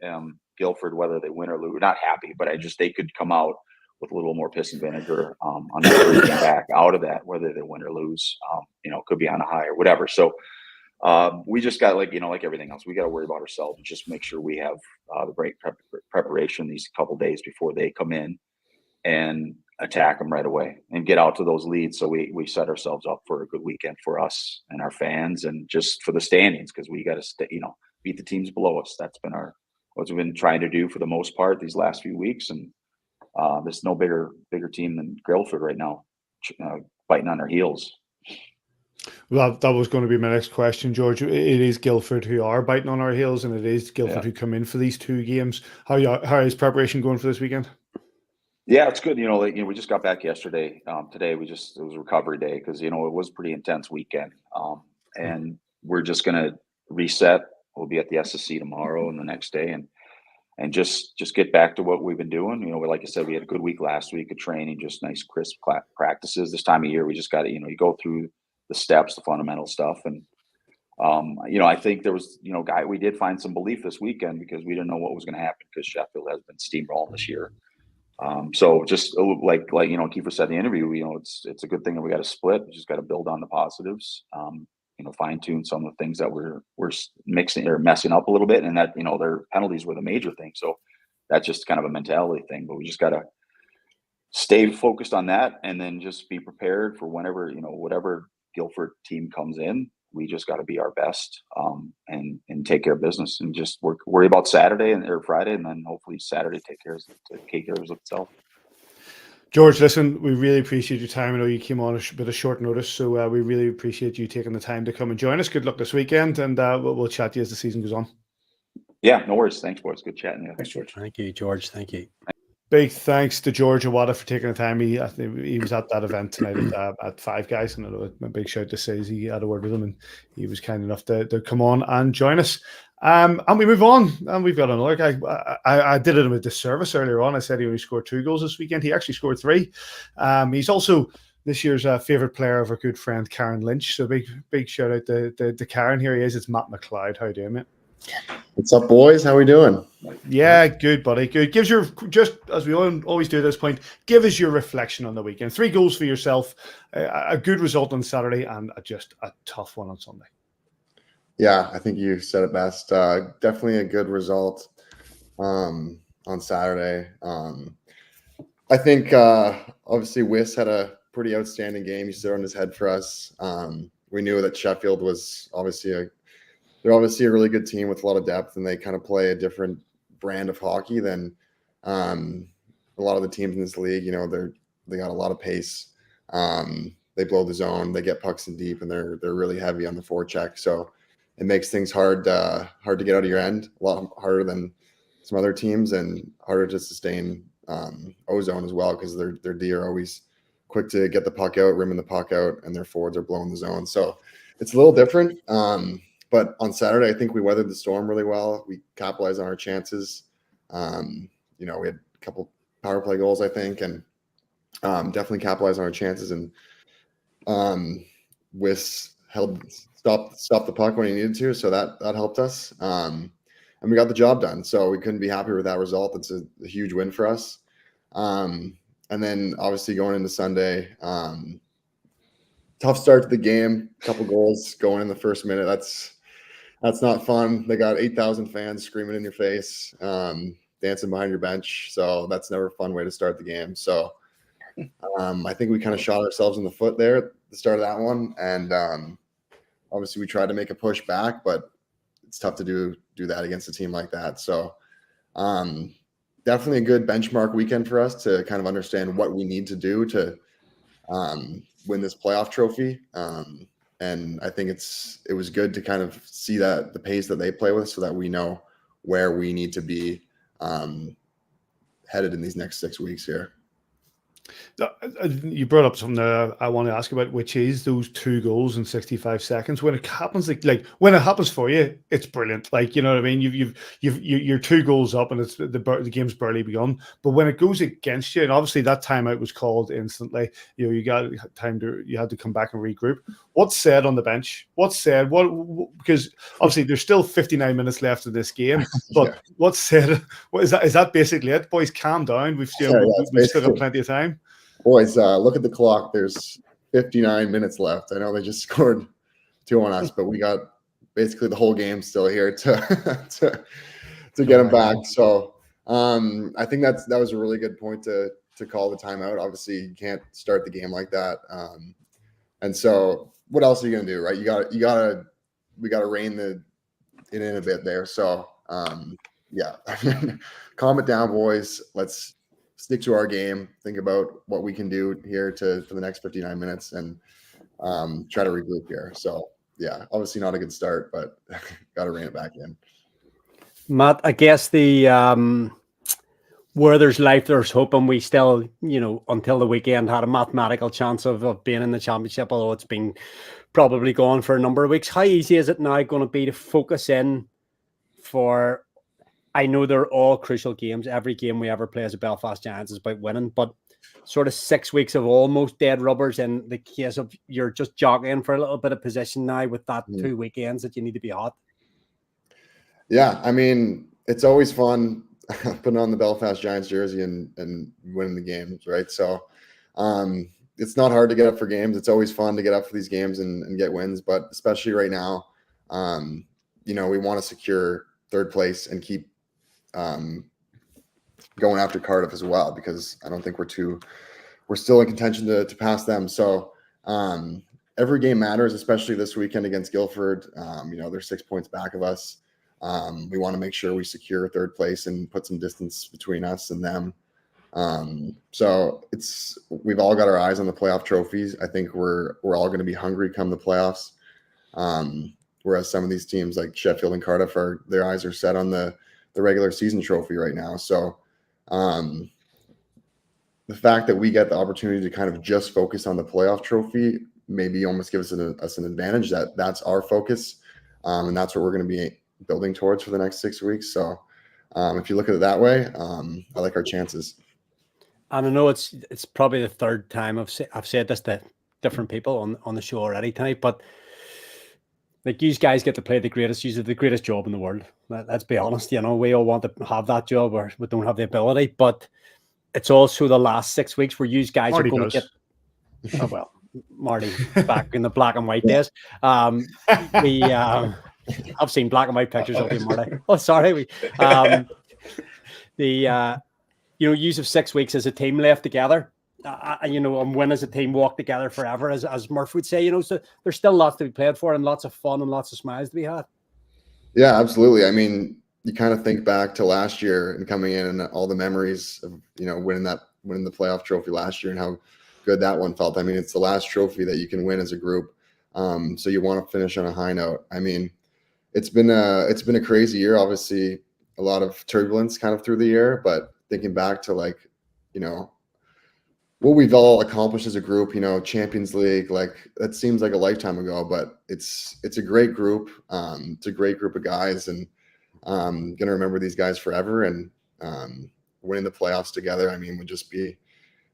Guildford, whether they win or lose. Not happy, but they could come out with a little more piss and vinegar on the back out of that, whether they win or lose. Could be on a high or whatever. So we just got like everything else, we got to worry about ourselves and just make sure we have the break preparation these couple days before they come in and attack them right away and get out to those leads. So we set ourselves up for a good weekend for us and our fans, and just for the standings, because we got to beat the teams below us. That's been what we've been trying to do for the most part these last few weeks. And there's no bigger team than Guildford right now, biting on their heels. Well, that was going to be my next question, George. It is Guildford who are biting on our heels, and it is Guildford who come in for these two games. How is preparation going for this weekend? Yeah, it's good. We just got back yesterday. Today it was a recovery day because it was a pretty intense weekend. And we're just gonna reset. We'll be at the SSC tomorrow and the next day, and just get back to what we've been doing. Like I said, we had a good week last week of training, just nice crisp practices. This time of year, we just got to you go through the steps, the fundamental stuff, and I think there was we did find some belief this weekend because we didn't know what was going to happen, because Sheffield has been steamrolling this year. So just like Kiefer said in the interview, it's a good thing that we got to split. We just got to build on the positives, fine tune some of the things that we're mixing or messing up a little bit, and that their penalties were the major thing. So that's just kind of a mentality thing. But we just got to stay focused on that, and then just be prepared for whenever whatever Guildford team comes in. We just got to be our best, and take care of business, and just worry about Saturday or Friday, and then hopefully Saturday take care of itself. George, listen, we really appreciate your time. I know you came on a bit of short notice, so we really appreciate you taking the time to come and join us. Good luck this weekend, and we'll chat to you as the season goes on. Yeah, no worries. Thanks, boys. Good chatting. Yeah, Thanks, George. Thank you, George. Thank you. Big thanks to George Awada for taking the time. He was at that event tonight at Five Guys, and a big shout to Stacey. Had a word with him, and he was kind enough to come on and join us. And we move on, and we've got another guy. I did him a disservice earlier on. I said he only scored 2 goals this weekend. He actually scored 3. He's also this year's favourite player of our good friend Karen Lynch. So big shout out to Karen. Here he is. It's Matt McLeod. How you doing, mate? What's up, boys? How we doing? Yeah, good, buddy. Good. Gives your, just as we always do at this point, give us your reflection on the weekend. 3 goals for yourself, a good result on Saturday, and just a tough one on Sunday. Yeah, I think you said it best. Definitely a good result on Saturday. I think obviously Wiss had a pretty outstanding game. He stood on his head for us. We knew that Sheffield was they're obviously a really good team with a lot of depth, and they kind of play a different brand of hockey than a lot of the teams in this league. They got a lot of pace. They blow the zone, they get pucks in deep, and they're really heavy on the forecheck. So it makes things hard to get out of your end, a lot harder than some other teams, and harder to sustain O-zone as well, because their D are always quick to get the puck out, rimming the puck out, and their forwards are blowing the zone. So it's a little different. But on Saturday, I think we weathered the storm really well. We capitalized on our chances. We had a couple power play goals, I think, and definitely capitalized on our chances. And Wiss stopped the puck when he needed to, so that helped us. And we got the job done. So we couldn't be happier with that result. It's a huge win for us. And then obviously going into Sunday, tough start to the game. A couple goals going in the first minute. That's not fun. They got 8,000 fans screaming in your face, dancing behind your bench. So that's never a fun way to start the game. So I think we kind of shot ourselves in the foot there at the start of that one, and obviously we tried to make a push back, but it's tough to do that against a team like that. So definitely a good benchmark weekend for us to kind of understand what we need to do to win this playoff trophy. And I think it was good to kind of see that the pace that they play with, so that we know where we need to be headed in these next 6 weeks here. You brought up something that I want to ask about, which is those 2 goals in 65 seconds. When it happens, like when it happens for you, it's brilliant. Like, you know what I mean? You're 2 goals up, and it's the game's barely begun. But when it goes against you, and obviously that timeout was called instantly, you got time you had to come back and regroup. What's said on the bench? What's said? Because obviously there's still 59 minutes left of this game. But Yeah. what's said? What is that? Is that basically it, boys? Calm down. We've still got plenty of time. Boys, look at the clock. There's 59 minutes left. I know they just scored 2 on us, but we got basically the whole game still here to get them back. So I think that was a really good point to call the timeout. Obviously, you can't start the game like that. And so, what else are you gonna do, right? We gotta rein it in a bit there. So yeah, calm it down, boys. Let's stick to our game, think about what we can do here for the next 59 minutes, and try to regroup here. So yeah, obviously not a good start, but got to rein it back in. Matt, I guess where there's life, there's hope, and we still, until the weekend had a mathematical chance of being in the championship, although it's been probably gone for a number of weeks. How easy is it now going to be to focus in for, I know they're all crucial games. Every game we ever play as a Belfast Giants is about winning, but sort of 6 weeks of almost dead rubbers in the case of you're just jockeying for a little bit of position now with that 2 weekends that you need to be hot. Yeah, I mean, it's always fun putting on the Belfast Giants jersey and winning the games, right? So it's not hard to get up for games. It's always fun to get up for these games and get wins, but especially right now, we want to secure 3rd place and keep going after Cardiff as well, because I don't think we're still in contention to pass them. So every game matters, especially this weekend against Guildford. They're 6 points back of us. We want to make sure we secure 3rd place and put some distance between us and them. So we've all got our eyes on the playoff trophies. I think we're all going to be hungry come the playoffs. Whereas some of these teams like Sheffield and Cardiff, their eyes are set on the regular season trophy right now. So the fact that we get the opportunity to kind of just focus on the playoff trophy maybe almost gives us an advantage. That's our focus, and that's what we're going to be building towards for the next 6 weeks. So if you look at it that way, I like our chances. And I know it's probably the 3rd time I've said this to different people on the show already tonight, but like, you guys get to play the greatest job in the world. Let's be honest. We all want to have that job, or we don't have the ability. But it's also the last 6 weeks where you guys Marty are going does. to get. Oh well, Marty back in the black and white days. I've seen black and white pictures of you, Marty. Oh, sorry. Use of 6 weeks as a team left together. And win as a team, walk together forever, as Murph would say. So there's still lots to be played for, and lots of fun and lots of smiles to be had. Yeah, absolutely. I mean, you kind of think back to last year and coming in and all the memories of winning the playoff trophy last year and how good that one felt. I mean, it's the last trophy that you can win as a group, so you want to finish on a high note. I mean, it's been a crazy year. Obviously, a lot of turbulence kind of through the year, but thinking back to what we've all accomplished as a group, Champions League, that seems like a lifetime ago, but it's a great group. It's a great group of guys, and going to remember these guys forever. And winning the playoffs together, I mean, would just be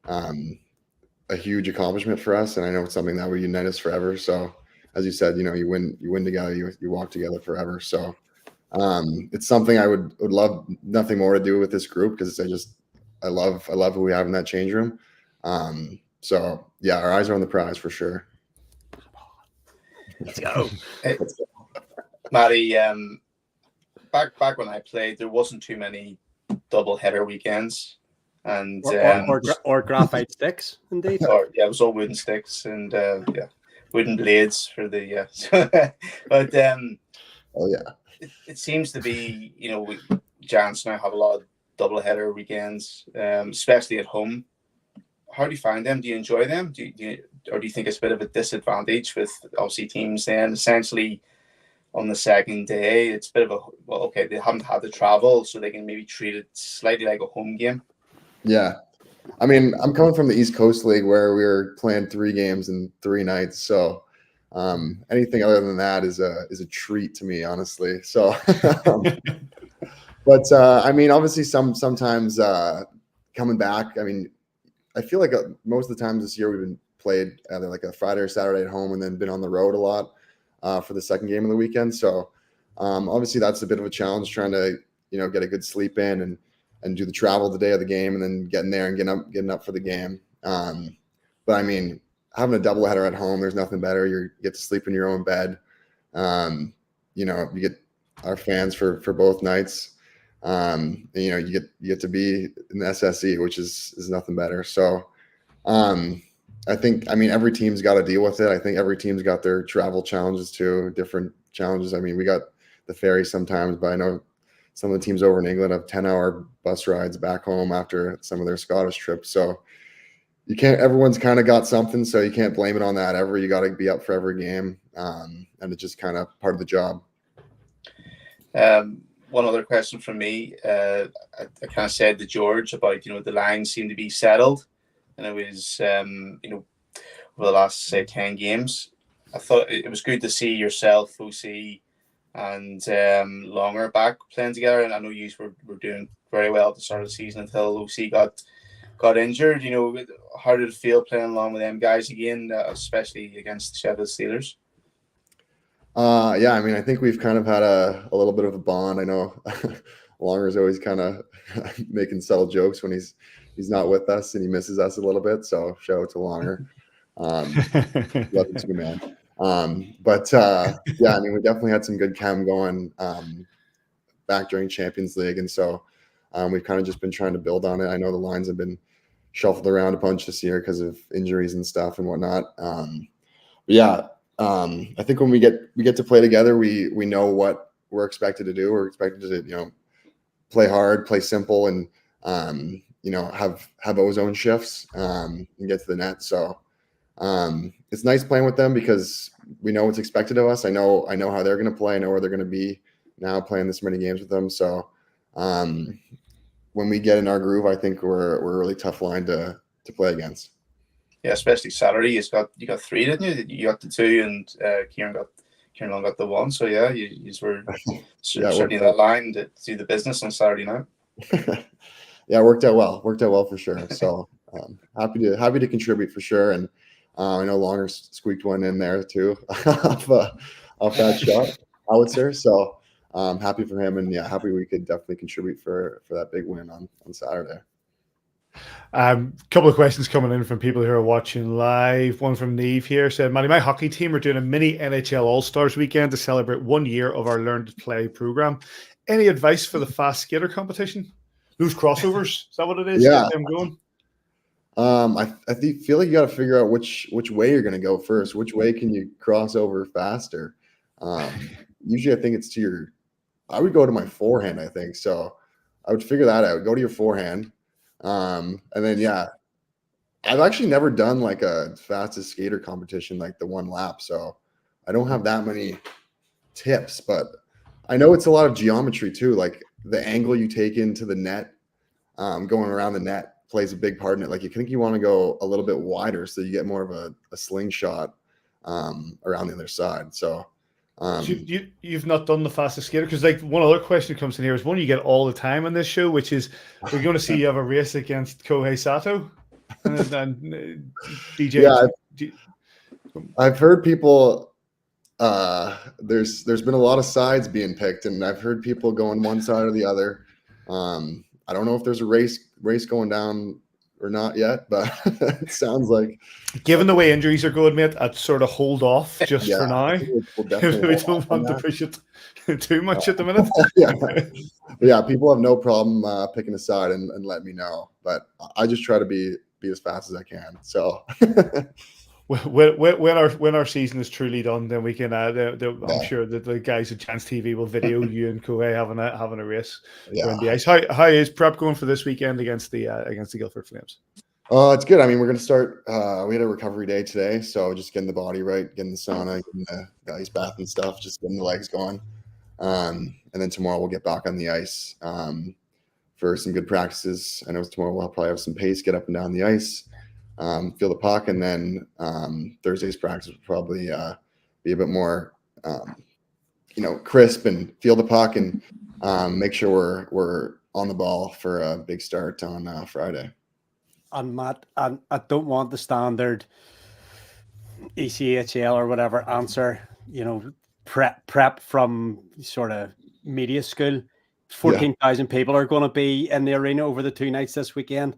a huge accomplishment for us. And I know it's something that would unite us forever. So as you said, you win together, you walk together forever. So it's something I would love nothing more to do with this group, because I love who we have in that change room. So yeah, our eyes are on the prize for sure. Let's go. Matty, back when I played, there wasn't too many double header weekends. and or graphite sticks, indeed. it was all wooden sticks and wooden blades for the but oh yeah, it seems to be, Giants now have a lot of double-header weekends, especially at home. How do you find them? Do you enjoy them? Or do you think it's a bit of a disadvantage with obviously teams then essentially on the second day? It's a bit of they haven't had the travel, so they can maybe treat it slightly like a home game. Yeah. I mean, I'm coming from the East Coast League where we were playing 3 games in 3 nights. So anything other than that is a treat to me, honestly. So, but I mean, obviously sometimes coming back, I mean, I feel like most of the times this year we've been played either like a Friday or Saturday at home and then been on the road a lot for the second game of the weekend. So obviously that's a bit of a challenge trying to, get a good sleep in and do the travel the day of the game and then getting there and getting up for the game. But I mean, having a doubleheader at home, there's nothing better. You get to sleep in your own bed. You get our fans for both nights. And, you get to be in the SSE, which is nothing better. So I think, every team's got to deal with it. I think every team's got their travel challenges too, different challenges. I mean, we got the ferry sometimes, but I know some of the teams over in England have 10-hour bus rides back home after some of their Scottish trips. So everyone's kind of got something, so you can't blame it on that ever. You got to be up for every game. And it's just kind of part of the job. One other question from me. I kind of said to George about, the lines seem to be settled. And it was, over the last, say, 10 games. I thought it was good to see yourself, OC, and Longer back playing together. And I know you were doing very well at the start of the season until OC got injured. How did it feel playing along with them guys again, especially against the Sheffield Steelers? Yeah, I think we've kind of had a little bit of a bond. I know Longer's always kind of making subtle jokes when he's not with us and he misses us a little bit. So shout out to Longer. Love him to be man. But yeah, we definitely had some good chem going back during Champions League. And so we've kind of just been trying to build on it. I know the lines have been shuffled around a bunch this year because of injuries and stuff and whatnot. But yeah, I think when we get to play together, we know what we're expected to do. We're expected to, play hard, play simple, and have ozone shifts and get to the net. So it's nice playing with them because we know what's expected of us. I know how they're going to play. I know where they're going to be now playing this many games with them. So when we get in our groove, I think we're a really tough line to play against. Yeah, especially Saturday. You got 3, didn't you? You got the 2, and Kieran Long got the 1. So yeah, you were certainly that line to do the business on Saturday night. Yeah, it worked out well. For sure. So happy to contribute for sure. And I know Longer squeaked one in there too off that shot, howitzer. So happy for him, and yeah, happy we could definitely contribute for that big win on Saturday. Couple of questions coming in from people who are watching live. One from Neve here said, Matty, my hockey team are doing a mini NHL All-Stars weekend to celebrate 1 year of our Learn to Play program. Any advice for the fast skater competition? Those crossovers, is that what it is? Yeah. Get them going? I feel like you got to figure out which way you're going to go first. Which way can you cross over faster? Usually I think it's I would go to my forehand, I think. So I would figure that out. Go to your forehand. And then, yeah, I've actually never done like a fastest skater competition, like the 1 lap. So I don't have that many tips, but I know it's a lot of geometry too. Like the angle you take into the net, going around the net plays a big part in it. Like you think you want to go a little bit wider so you get more of a slingshot around the other side. So you've not done the fastest skater, because like one other question that comes in here is one you get all the time on this show, which is we're going to see you have a race against Kohei Sato and DJ. Yeah, I've heard people. There's been a lot of sides being picked, and I've heard people going one side or the other. I don't know if there's a race going down or not yet, but it sounds like. Given the way injuries are going, mate, I'd sort of hold off just for now. I think we'll definitely We hold don't off on want to that. push it too much at the minute. Yeah, people have no problem picking a side and let me know, but I just try to be as fast as I can. So when our season is truly done, then we can. I'm sure that the guys at Chance TV will video you and Kohei having a race around the ice. How is prep going for this weekend against the Guildford Flames? It's good. I mean, we're going to start. We had a recovery day today, so just getting the body right, getting the sauna, getting the ice bath and stuff, just getting the legs going. And then tomorrow we'll get back on the ice for some good practices. I know tomorrow we'll probably have some pace, get up and down the ice, feel the puck, and then Thursday's practice will probably be a bit more, crisp and feel the puck and make sure we're on the ball for a big start on Friday. And Matt, I don't want the standard EIHL or whatever answer, prep from sort of media school. 14,000 people are going to be in the arena over the 2 nights this weekend.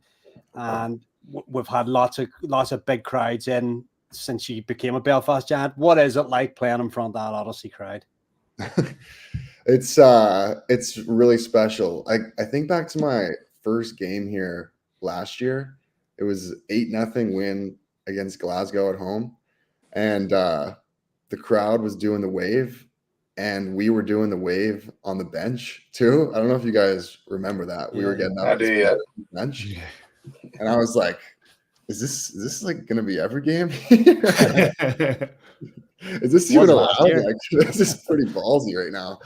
And we've had lots of big crowds in since you became a Belfast Giant. What is it like playing in front of that Odyssey crowd? It's really special. I think back to my first game here last year. It was 8-0 win against Glasgow at home. And the crowd was doing the wave, and we were doing the wave on the bench too. I don't know if you guys remember that. We were getting up on the bench. Yeah. And I was like, is this like going to be every game? Is this even allowed? Like, this is pretty ballsy right now.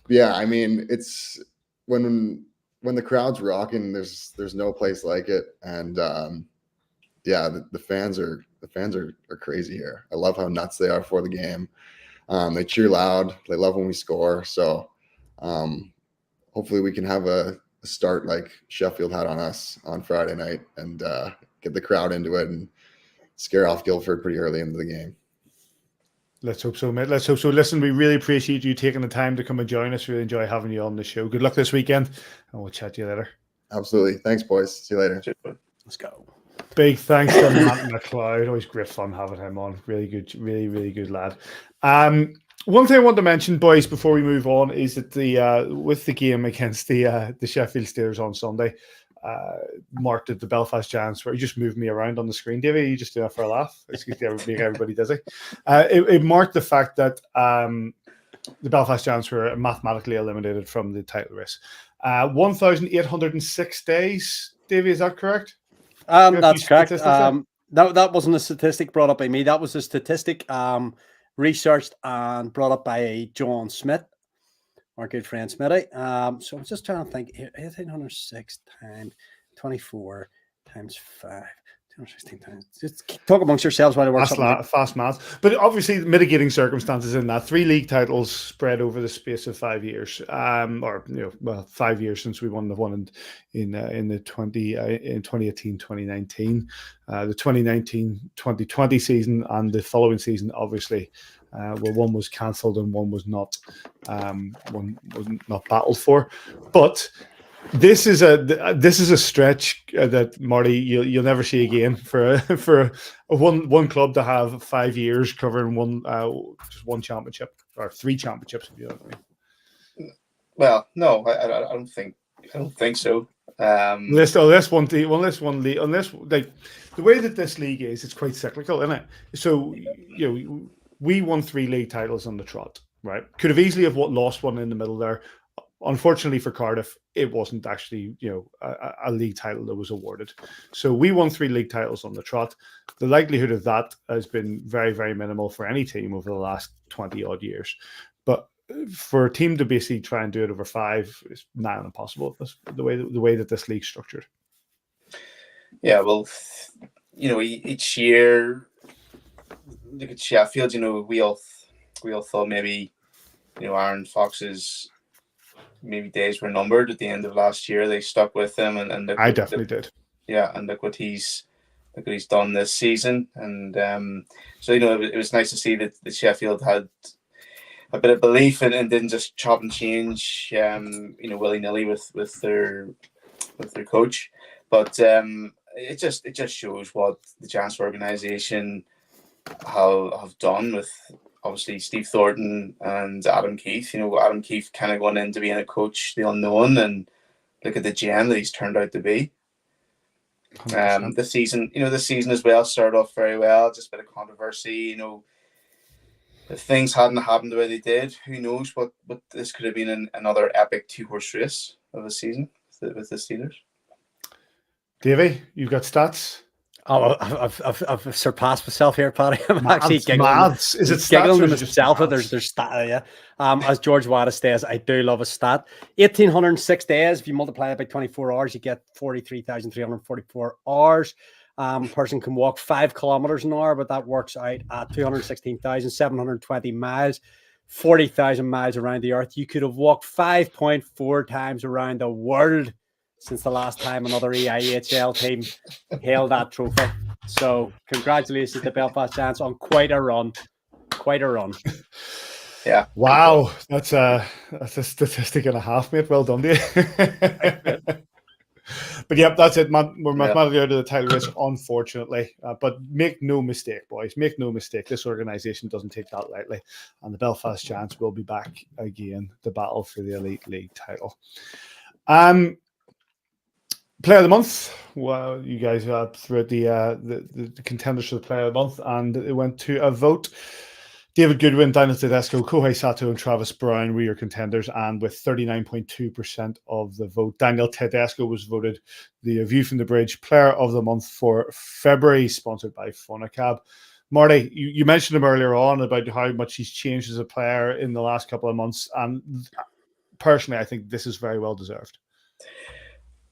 Yeah, I mean, it's when the crowd's rocking, there's no place like it. And the fans are crazy here. I love how nuts they are for the game. They cheer loud. They love when we score. So hopefully we can have a start like Sheffield had on us on Friday night and get the crowd into it and scare off Guildford pretty early into the game. Let's hope so, mate. Let's hope so. Listen, we really appreciate you taking the time to come and join us. Really enjoy having you on the show. Good luck this weekend, and we'll chat to you later. Absolutely. Thanks, boys. See you later. Let's go. Big thanks to Matt McLeod. Always great fun having him on. Really good, really good lad. One thing I want to mention, boys, before we move on, is that with the game against the Sheffield Steelers on Sunday, marked at the Belfast Giants, where you just moved me around on the screen, Davy. You just do that for a laugh. Excuse me, make everybody dizzy. It marked the fact that the Belfast Giants were mathematically eliminated from the title race. 1,806 days, Davy, is that correct? That's correct. That wasn't a statistic brought up by me. That was a statistic researched and brought up by John Smith, our good friend Smitty. So I'm just trying to think here. 1,806 times 24 times 5. 216 times. Just talk amongst yourselves while I work. Fast maths. But obviously mitigating circumstances in that 3 league titles spread over the space of 5 years. 5 years since we won the one in 2018, 2019. The 2019-2020 season and the following season, obviously, one was cancelled and one was not battled for. But this is a stretch that, Marty, you'll never see again for one club to have 5 years covering one championship or 3 championships, if you know what I mean. Well, no, I don't think so. Unless like the way that this league is, it's quite cyclical, isn't it? So we won 3 league titles on the trot, right? Could have easily lost one in the middle there. Unfortunately for Cardiff, it wasn't actually a league title that was awarded. So we won 3 league titles on the trot. The likelihood of that has been very, very minimal for any team over the last 20 odd years. But for a team to basically try and do it over 5 is not impossible. The way that this league's structured. Yeah, well, each year, look at Sheffield. We all thought maybe Aaron Fox's maybe days were numbered at the end of last year. They stuck with him, and I definitely did. Yeah, and look what he's done this season. And so it was nice to see that Sheffield had a bit of belief and didn't just chop and change, willy nilly with their with their coach. But it just shows what the Giants organization have done with obviously Steve Thornton and Adam Keefe. Adam Keefe kind of going into being a coach, the unknown, and look at the gem that he's turned out to be. This season as well started off very well. Just a bit of controversy. If things hadn't happened the way they did, who knows what this could have been another epic 2-horse race of a season with the Steelers. Davy, you've got stats? Oh, I've surpassed myself here, Paddy. I'm actually giggling. Maths. Is it giggling to myself? There's stat, yeah. As George Wattis says, I do love a stat. 1,806 days. If you multiply it by 24 hours, you get 43,344 hours. Person can walk 5 kilometers an hour, but that works out at 216,720 miles, 40,000 miles around the earth. You could have walked 5.4 times around the world since the last time another EIHL team held that trophy. So congratulations to the Belfast Giants on quite a run. Quite a run. Yeah. Wow. That's a statistic and a half, mate. Well done to you. But yeah, that's it, man. We're mathematically out of the title race, unfortunately. But make no mistake, boys. Make no mistake. This organization doesn't take that lightly. And the Belfast Giants will be back again to battle for the Elite League title. Player of the month. Well, you guys threw out the contenders for the player of the month, and it went to a vote. David Goodwin, Daniel Tedesco, Kohei Sato, and Travis Brown were your contenders, and with 39.2% of the vote, Daniel Tedesco was voted the View from the Bridge Player of the Month for February, sponsored by Fonacab. Marty, you mentioned him earlier on about how much he's changed as a player in the last couple of months, and personally, I think this is very well deserved.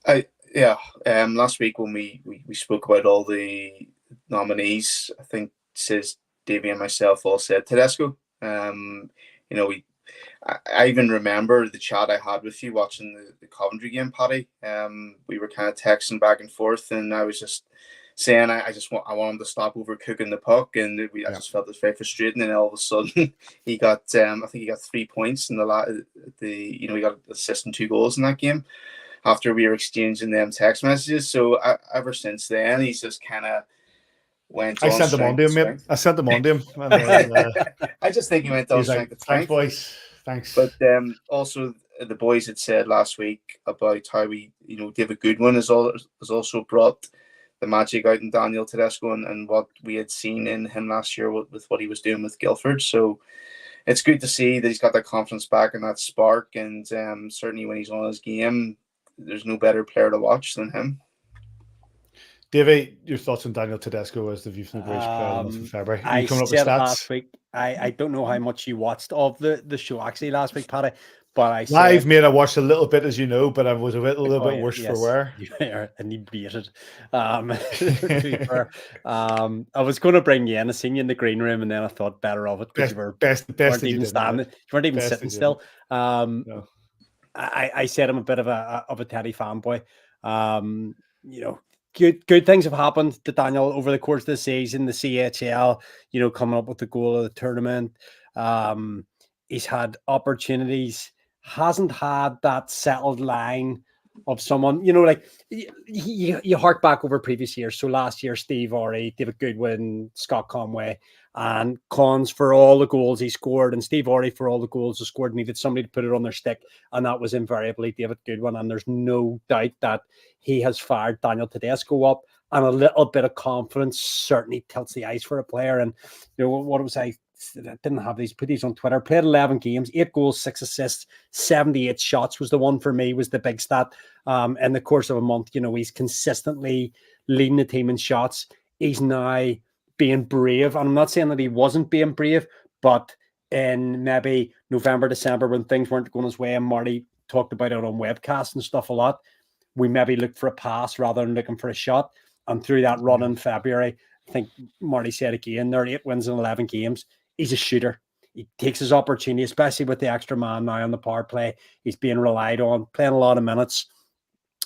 Last week when we spoke about all the nominees, I think says Davy and myself all said Tedesco. I even remember the chat I had with you watching the Coventry game, Paddy. We were kind of texting back and forth, and I was just saying I want him to stop overcooking the puck, and I just felt it was very frustrating. And all of a sudden, he got I think he got 3 points in he got assist and 2 goals in that game after we were exchanging them text messages. So ever since then, he's just kind of went. I sent them on to him, mate. I sent them on to him. And, I just think he went on strength to strength. Thanks, boys. Thanks. But also the boys had said last week about how David Goodwin has also brought the magic out in Daniel Tedesco and what we had seen in him last year with what he was doing with Guildford. So it's good to see that he's got that confidence back and that spark. And certainly when he's on his game, there's no better player to watch than him. Davey, your thoughts on Daniel Tedesco as the View from the Bridge player of the month in February? I said last week, I don't know how much you watched of the show actually last week, Paddy, but I said... I watched a little bit, as you know, but I was a little bit worse for wear. Yeah, inebriated. I was going to bring you in. I seen you in the green room, and then I thought better of it because you weren't even standing. You weren't even sitting still. No. I said I'm a bit of a Teddy fanboy. Good things have happened to Daniel over the course of the season. The CHL, coming up with the goal of the tournament. He's had opportunities, hasn't had that settled line of someone, you hark back over previous years. So last year, Steve Orey, David Goodwin, Scott Conway, and Cons for all the goals he scored, and Steve Orey for all the goals he scored, needed somebody to put it on their stick, and that was invariably David Goodwin. And there's no doubt that he has fired Daniel Tedesco up, and a little bit of confidence certainly tilts the ice for a player. And what was I didn't have these, put these on Twitter, played 11 games, 8 goals, 6 assists, 78 shots was the one for me, was the big stat. In the course of a month, he's consistently leading the team in shots. He's now being brave. And I'm not saying that he wasn't being brave, but in maybe November, December, when things weren't going his way, and Marty talked about it on webcasts and stuff a lot, we maybe looked for a pass rather than looking for a shot. And through that run in February, I think Marty said again, there are 8 wins in 11 games. He's a shooter. He takes his opportunity, especially with the extra man now on the power play. He's being relied on, playing a lot of minutes.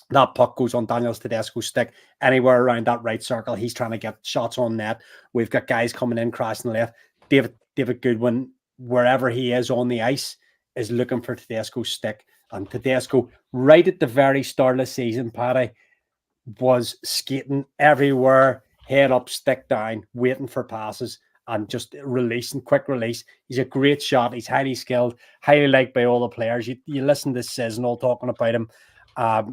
That puck goes on Daniel Tedesco's stick. Anywhere around that right circle, he's trying to get shots on net. We've got guys coming in, crossing the left. David Goodwin, wherever he is on the ice, is looking for Tedesco's stick. And Tedesco, right at the very start of the season, Paddy, was skating everywhere, head up, stick down, waiting for passes and just releasing, quick release. He's a great shot. He's highly skilled, highly liked by all the players. You listen to Siznall talking about him,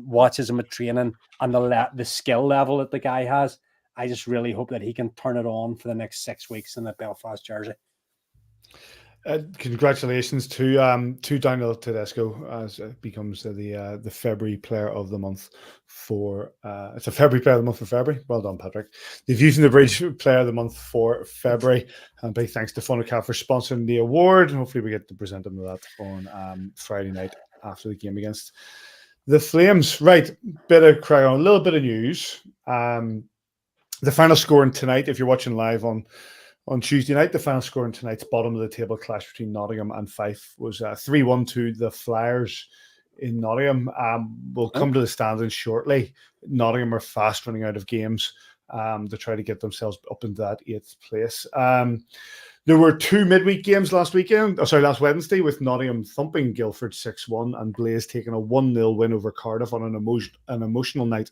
watches him at training, and the skill level that the guy has. I just really hope that he can turn it on for the next 6 weeks in the Belfast jersey. Congratulations to Daniel Tedesco as it becomes the February Player of the Month for it's a February Player of the Month for February. Well done, Patrick. The Views in the Bridge Player of the Month for February. And big thanks to Funnacap for sponsoring the award. Hopefully we get to present them with that on Friday night after the game against the Flames. Right, bit of crack on, a little bit of news. The final scoring tonight, if you're watching live on Tuesday night, the final score in tonight's bottom of the table clash between Nottingham and Fife was 3-1 to the Flyers in Nottingham. We'll come to the standings shortly. Nottingham are fast running out of games to try to get themselves up into that 8th place. There were 2 midweek games last Wednesday, with Nottingham thumping Guildford 6-1 and Blaze taking a 1-0 win over Cardiff on an emotional night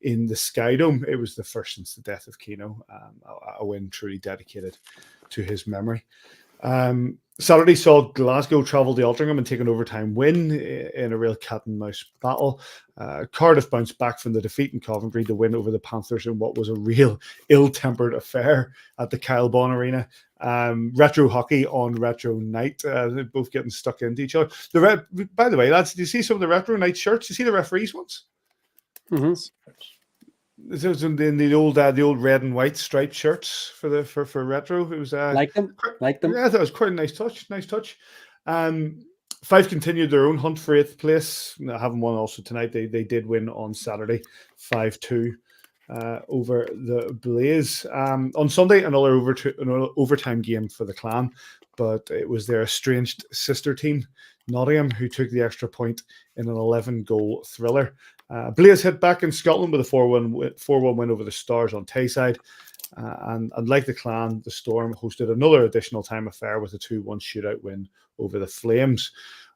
in the Sky Dome. It was the first since the death of Keno, a win truly dedicated to his memory. Saturday saw Glasgow travel to Altrincham and take an overtime win in a real cat and mouse battle. Cardiff bounced back from the defeat in Coventry to win over the Panthers in what was a real ill-tempered affair at the Kyle Bonn Arena. Retro hockey on retro night, both getting stuck into each other. By the way, lads, did you see some of the retro night shirts? Did you see the referees ones? Mm-hmm. This was in the old red and white striped shirts for retro. It was like them. Yeah, that was quite a nice touch. Fife continued their own hunt for 8th place. Having won also tonight, they did win on Saturday, 5-2 over the Blaze. On Sunday, another overtime game for the Clan, but it was their estranged sister team, Nottingham, who took the extra point in an 11-goal thriller. Blaze hit back in Scotland with a 4-1 win over the Stars on Tayside. And like the Clan, the Storm hosted another additional time affair with a 2-1 shootout win over the Flames.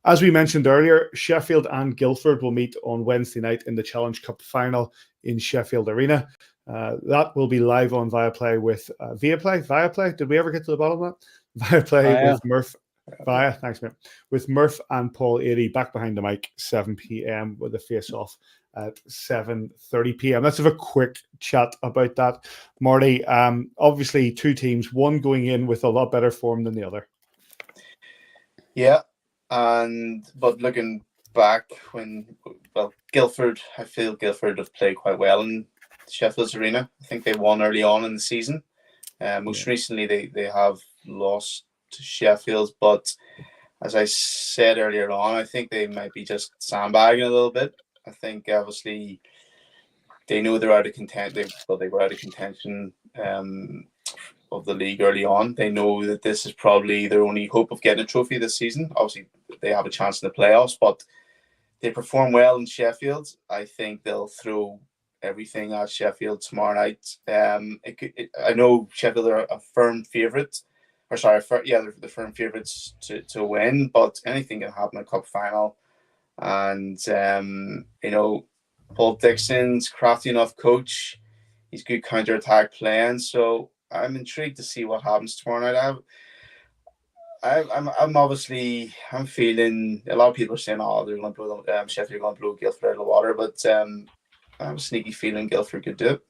As we mentioned earlier, Sheffield and Guildford will meet on Wednesday night in the Challenge Cup final in Sheffield Arena. That will be live on Viaplay with Viaplay. Did we ever get to the bottom of that? Viaplay with Murph. Thanks, mate. With Murph and Paul Eadie back behind the mic, 7 p.m. with a face-off at 7:30 p.m. Let's have a quick chat about that, Marty. Obviously, 2 teams, one going in with a lot better form than the other. Yeah, but looking back, Guildford, I feel Guildford have played quite well in Sheffield's arena. I think they won early on in the season. Most recently, they have lost to Sheffield, but as I said earlier on, I think they might be just sandbagging a little bit. I think obviously they know they're out of contention. They were out of contention of the league early on. They know that this is probably their only hope of getting a trophy this season. Obviously, they have a chance in the playoffs, but they perform well in Sheffield. I think they'll throw everything at Sheffield tomorrow night. I know Sheffield are a firm favourite. They're the firm favourites to win, but anything can happen in a cup final. And Paul Dixon's crafty enough coach. He's good counter-attack playing, so I'm intrigued to see what happens tomorrow night. I'm feeling a lot of people are saying, they're going to blow Sheffield are going to blow Guildford out of the water, but I have a sneaky feeling Guildford could do it.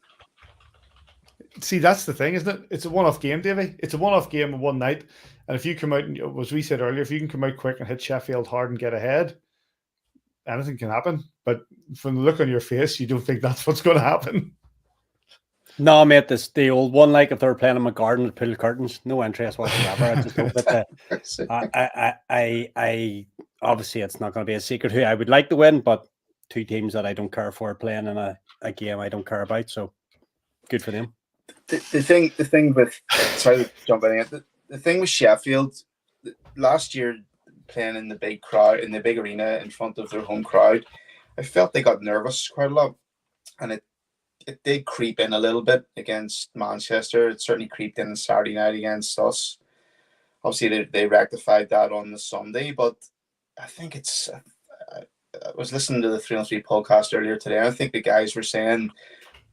See, that's the thing, isn't it? It's a one-off game, Davey. It's a one-off game in one night. And if you come out, as we said earlier, if you can come out quick and hit Sheffield hard and get ahead, anything can happen. But from the look on your face, you don't think that's what's going to happen. No, mate, the old one, like if they were playing in my garden with pull curtains, no interest whatsoever. I just hope that I obviously it's not going to be a secret who I would like to win, but 2 teams that I don't care for playing in a game I don't care about. So good for them. The thing with sorry to jump in. The thing with Sheffield last year, playing in the big crowd in the big arena in front of their home crowd, I felt they got nervous quite a lot, and it did creep in a little bit against Manchester. It certainly creeped in Saturday night against us. Obviously, they rectified that on the Sunday, but I think was listening to the 303 podcast earlier today. And I think the guys were saying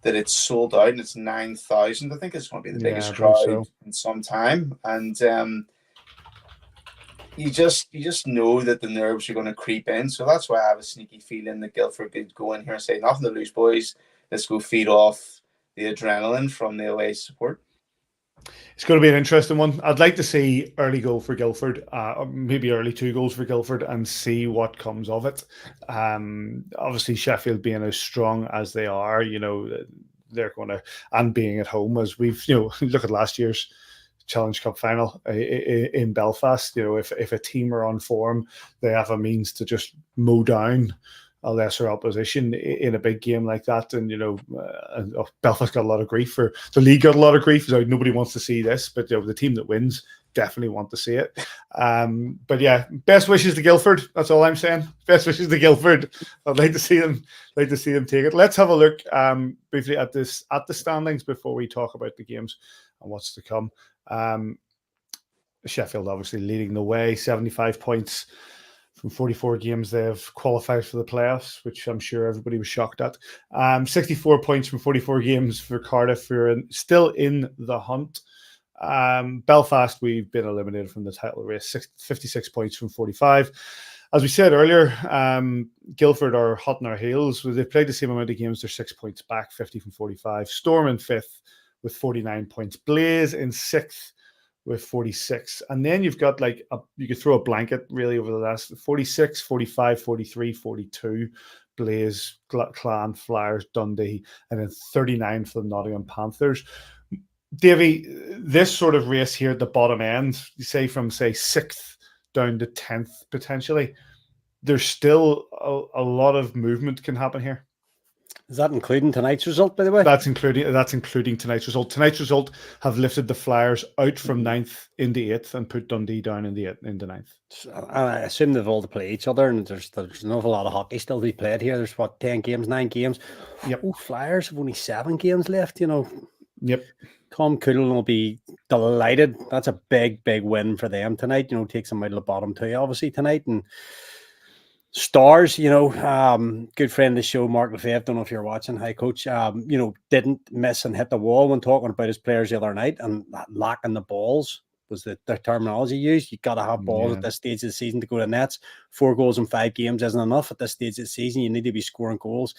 that it's sold out and it's 9,000. I think it's going to be the biggest crowd in some time. And you just know that the nerves are going to creep in. So that's why I have a sneaky feeling that Guildford could go in here and say, nothing to lose, boys. Let's go feed off the adrenaline from the away support. It's going to be an interesting one. I'd like to see early goal for Guildford, maybe early 2 goals for Guildford, and see what comes of it. Obviously, Sheffield being as strong as they are, they're going to, and being at home as we've, look at last year's Challenge Cup final in Belfast. If a team are on form, they have a means to just mow down a lesser opposition in a big game like that. And Belfast got a lot of grief for the league, got a lot of grief, so nobody wants to see this, but the team that wins definitely want to see it. But yeah, best wishes to Guildford. That's all I'm saying. Best wishes to Guildford. I'd like to see them take it. Let's have a look briefly at the standings before we talk about the games and what's to come. Sheffield obviously leading the way, 75 points from 44 games. They have qualified for the playoffs, which I'm sure everybody was shocked at. 64 points from 44 games for Cardiff, who are still in the hunt. Belfast, we've been eliminated from the title race, 56 points from 45. As we said earlier, Guildford are hot in our heels. They've played the same amount of games. They're 6 points back, 50 from 45. Storm in 5th with 49 points. Blaze in 6th with 46. And then you've got you could throw a blanket really over the last 46, 45, 43, 42, Blaze, Clan, Flyers, Dundee, and then 39 for the Nottingham Panthers. Davy, this sort of race here at the bottom end, you say from 6th down to 10th potentially, there's still a lot of movement can happen here. Is that including tonight's result, by the way? That's including tonight's result. Tonight's result have lifted the Flyers out from 9th into 8th and put Dundee down into 9th. I assume they've all to play each other, and there's an awful lot of hockey still to be played here. There's 10 games, 9 games. Yep. Oh, Flyers have only 7 games left, Yep. Tom Coolin will be delighted. That's a big, big win for them tonight. Takes them out of the bottom 2, obviously, tonight. And Stars, good friend of the show, Mark Lefebvre, don't know if you're watching, hi coach, didn't miss and hit the wall when talking about his players the other night, and lacking the balls was the terminology used. You got to have balls at this stage of the season to go to nets. 4 goals in 5 games isn't enough at this stage of the season. You need to be scoring goals,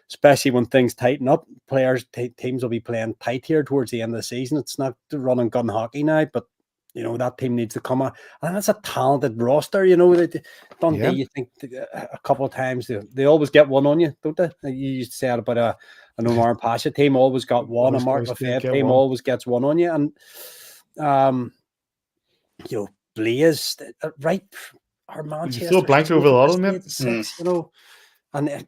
especially when things tighten up. Teams will be playing tight here towards the end of the season. It's not run and gun hockey now, but that team needs to come out. And that's a talented roster. Dundee, you think a couple of times they always get one on you, don't they? You used to say that about an Omar and Pasha team, always got one. A Mark Lefebvre team always gets one on you. And, Blaze, right? Our Manchester. You feel blank over a lot of them, 6, and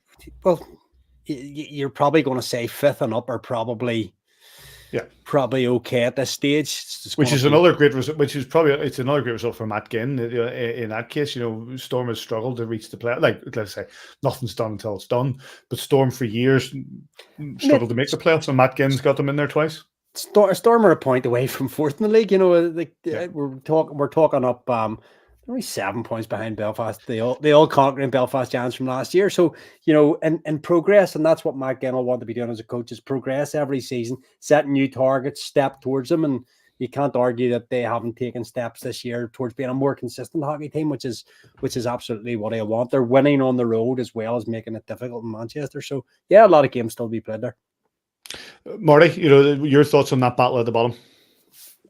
you're probably going to say 5th and up are probably okay at this stage. Which is another great result. It's another great result for Matt Ginn. In that case, Storm has struggled to reach the play. Let's say nothing's done until it's done. But Storm for years struggled to make the playoffs, and Matt Ginn's got them in there twice. Storm are a point away from 4th in the league. We're talking up. Only 7 points behind Belfast. They all conquering Belfast Giants from last year. So, in progress, and that's what Matt Ginn will want to be doing as a coach, is progress every season, setting new targets, step towards them. And you can't argue that they haven't taken steps this year towards being a more consistent hockey team, which is absolutely what I want. They're winning on the road as well as making it difficult in Manchester. So, yeah, a lot of games still to be played there. Marty, your thoughts on that battle at the bottom?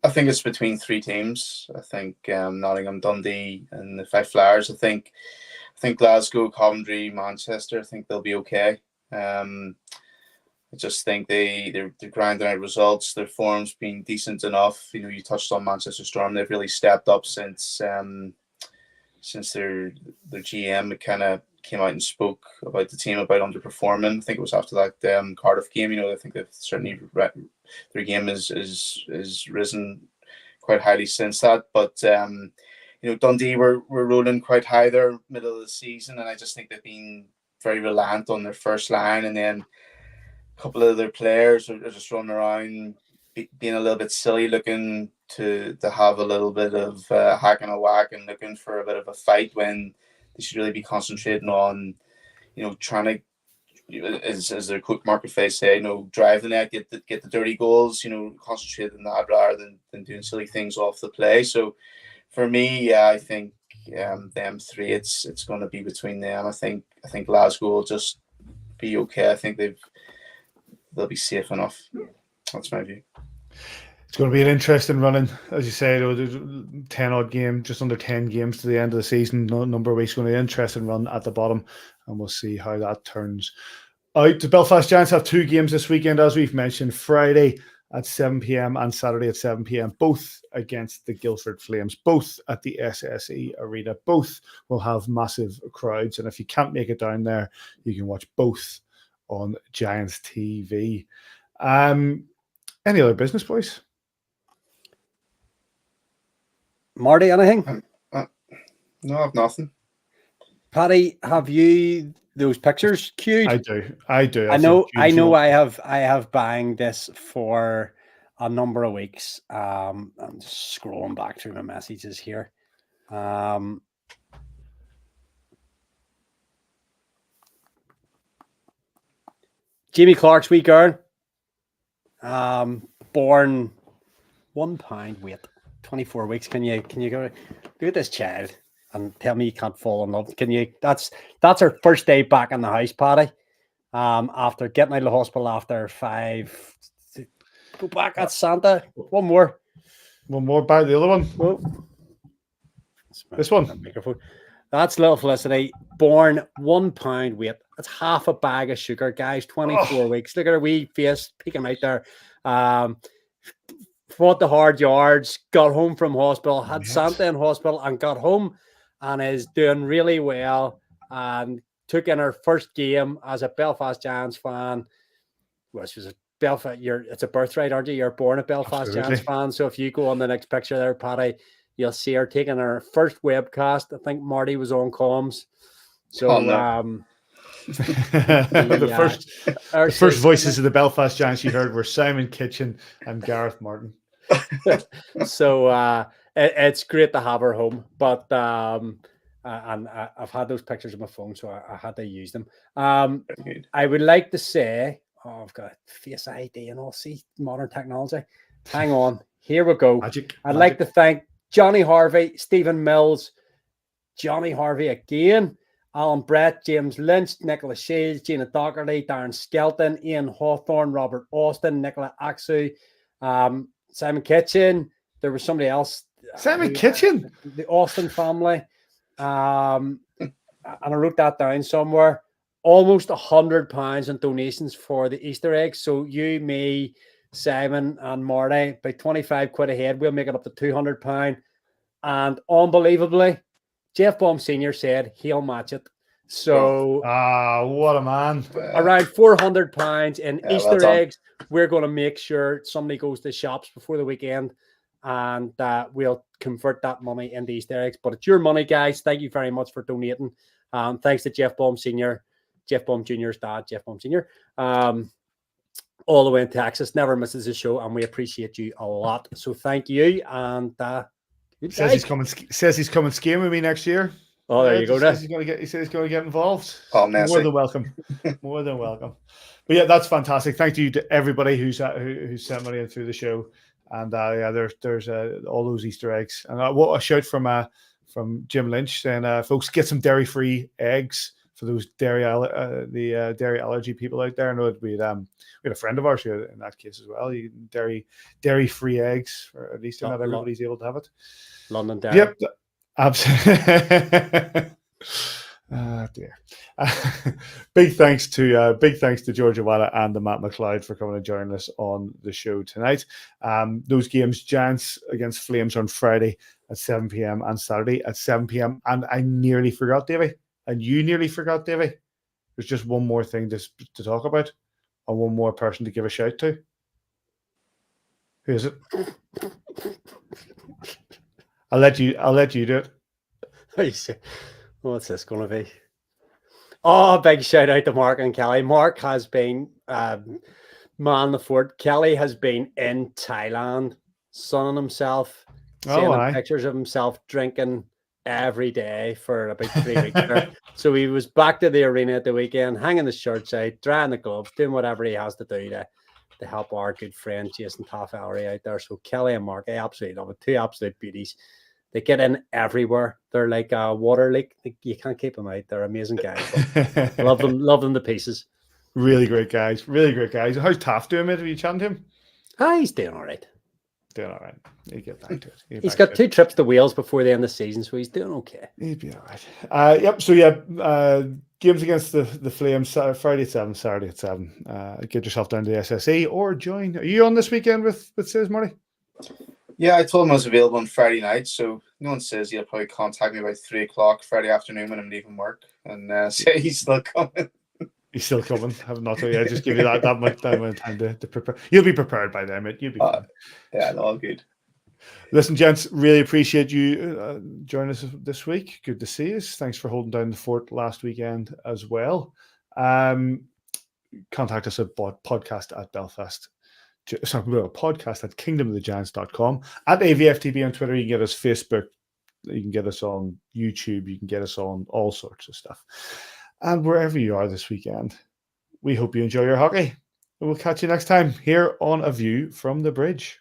I think it's between 3 teams. I think Nottingham, Dundee, and the 5 Flyers. I think Glasgow, Coventry, Manchester. I think they'll be okay. I just think they're grinding out results. Their form's been decent enough. You touched on Manchester Storm. They've really stepped up since their GM kind of came out and spoke about the team about underperforming. I think it was after that Cardiff game. I think they've certainly their game is risen quite highly since that. But Dundee were rolling quite high there middle of the season, and I just think they've been very reliant on their first line, and then a couple of their players are just running around being a little bit silly, looking to have a little bit of hack and a whack and looking for a bit of a fight when really be concentrating on, trying to, as their coach Mark Fay say, drive the net, get the dirty goals, concentrate on that rather than doing silly things off the play. So for me, I think them three, it's going to be between them. I think Glasgow will just be okay. I think they'll be safe enough. That's my view. It's going to be an interesting running, as you say. There's 10 odd games, just under 10 games to the end of the season. No number of weeks, going to be an interesting run at the bottom, and we'll see how that turns out. The Belfast Giants have 2 games this weekend, as we've mentioned. Friday at 7 p.m. and Saturday at 7 p.m. Both against the Guildford Flames, both at the SSE Arena. Both will have massive crowds, and if you can't make it down there, you can watch both on Giants TV. Any other business, boys? Marty, anything? No, I've nothing. Paddy, have you those pictures queued? I do. I know. I have banged this for a number of weeks. I'm just scrolling back through my messages here. Jamie Clark's wee girl, born £1 weight. 24 weeks. Can you go at this child and tell me you can't fall in love? Can you? That's her first day back in the house, Paddy. After getting out of the hospital after 5. Go back at Santa. One more by the other one. Oh. This one. Microphone. That's little Felicity, born £1 weight. That's half a bag of sugar, guys. 24 weeks. Look at her wee face peeking out there. Fought the hard yards, got home from hospital, had Santa in hospital, and got home, and is doing really well. And took in her first game as a Belfast Giants fan. Which was it's a birthright, aren't you? You're born a Belfast Giants fan. So if you go on the next picture there, Paddy, you'll see her taking her first webcast. I think Marty was on comms. So the first voices of the Belfast Giants you heard were Simon Kitchen and Gareth Martin. So it's great to have her home, but and I've had those pictures on my phone, so I had to use them. I would like to say, I've got Face ID and all. See, modern technology. Hang on, here we go. I'd like to thank Johnny Harvey, Stephen Mills, Johnny Harvey again, Alan Brett, James Lynch, Nicola Shields, Gina Docherty, Darren Skelton, Ian Hawthorne, Robert Austin, Nicola Aksu, Simon Kitchen. There was somebody else. Simon Kitchen? The Austin family. And I wrote that down somewhere. Almost £100 in donations for the Easter eggs. So you, me, Simon and Marty, by 25 quid a head, we'll make it up to £200. And unbelievably, Jeff Baum Sr. said he'll match it. So what a man. Around £400 in Easter eggs. We're going to make sure somebody goes to shops before the weekend, and we'll convert that money into Easter eggs. But it's your money, guys. Thank you very much for donating. Thanks to Jeff Baum Sr., Jeff Baum Jr.'s dad, Jeff Baum Sr., all the way in Texas. Never misses a show, and we appreciate you a lot. So thank you. And says he's coming skiing with me next year. Oh, there you go. He says he's going to get involved. Oh, more than welcome. More than welcome. But yeah, that's fantastic. Thank you to everybody who sent money in through the show. And there's all those Easter eggs. And what a shout from Jim Lynch saying, folks, get some dairy-free eggs for those dairy allergy people out there. I know we had a friend of ours who in that case as well. Dairy-free eggs, or at least not everybody's able to have it. London Dairy. Yep, absolutely. Dear. Big thanks to George Awada and the Matt McLeod for coming and joining us on the show tonight. Those games, Giants against Flames on Friday at 7 p.m. and Saturday at 7 p.m. And I nearly forgot, Davy. And you nearly forgot, Davy. There's just one more thing to talk about, and one more person to give a shout to. Who is it? I'll let you do it. What's this going to be? Oh, big shout out to Mark and Kelly. Mark has been man the fort. Kelly has been in Thailand, sunning himself, seeing pictures of himself drinking every day for about 3 weeks there. So he was back to the arena at the weekend, hanging the shirts out, drying the gloves, doing whatever he has to do to help our good friend Jason Taffellery out there. So Kelly and Mark, I absolutely love it. Two absolute beauties. They get in everywhere. They're like a water leak. You can't keep them out. They're amazing guys. Love them to pieces. Really great guys. Really great guys. How's Taff doing, mate? Have you chatted to him? He's doing all right. Doing all right. He'll get back to it. He's got 2 trips to Wales before the end of the season, so he's doing okay. He'll be all right. Yep. So yeah, games against the Flames Friday at 7, Saturday at 7. Get yourself down to the SSE or join. Are you on this weekend with Says Marty? Yeah, I told him I was available on Friday night, so no one says he'll probably contact me about 3 o'clock Friday afternoon when I'm leaving work, and say he's still coming. He's still coming. Have not told you. I just give you that much time to prepare. You'll be prepared by then, mate. You'll be fine. Yeah, all good. Listen, gents, really appreciate you joining us this week. Good to see us. Thanks for holding down the fort last weekend as well. Contact us at podcast at Belfast. Podcast at kingdomofthegiants.com. At Avftb on Twitter. You can get us Facebook. You can get us on YouTube. You can get us on all sorts of stuff. And wherever you are this weekend, we hope you enjoy your hockey. We'll catch you next time here on A View from the Bridge.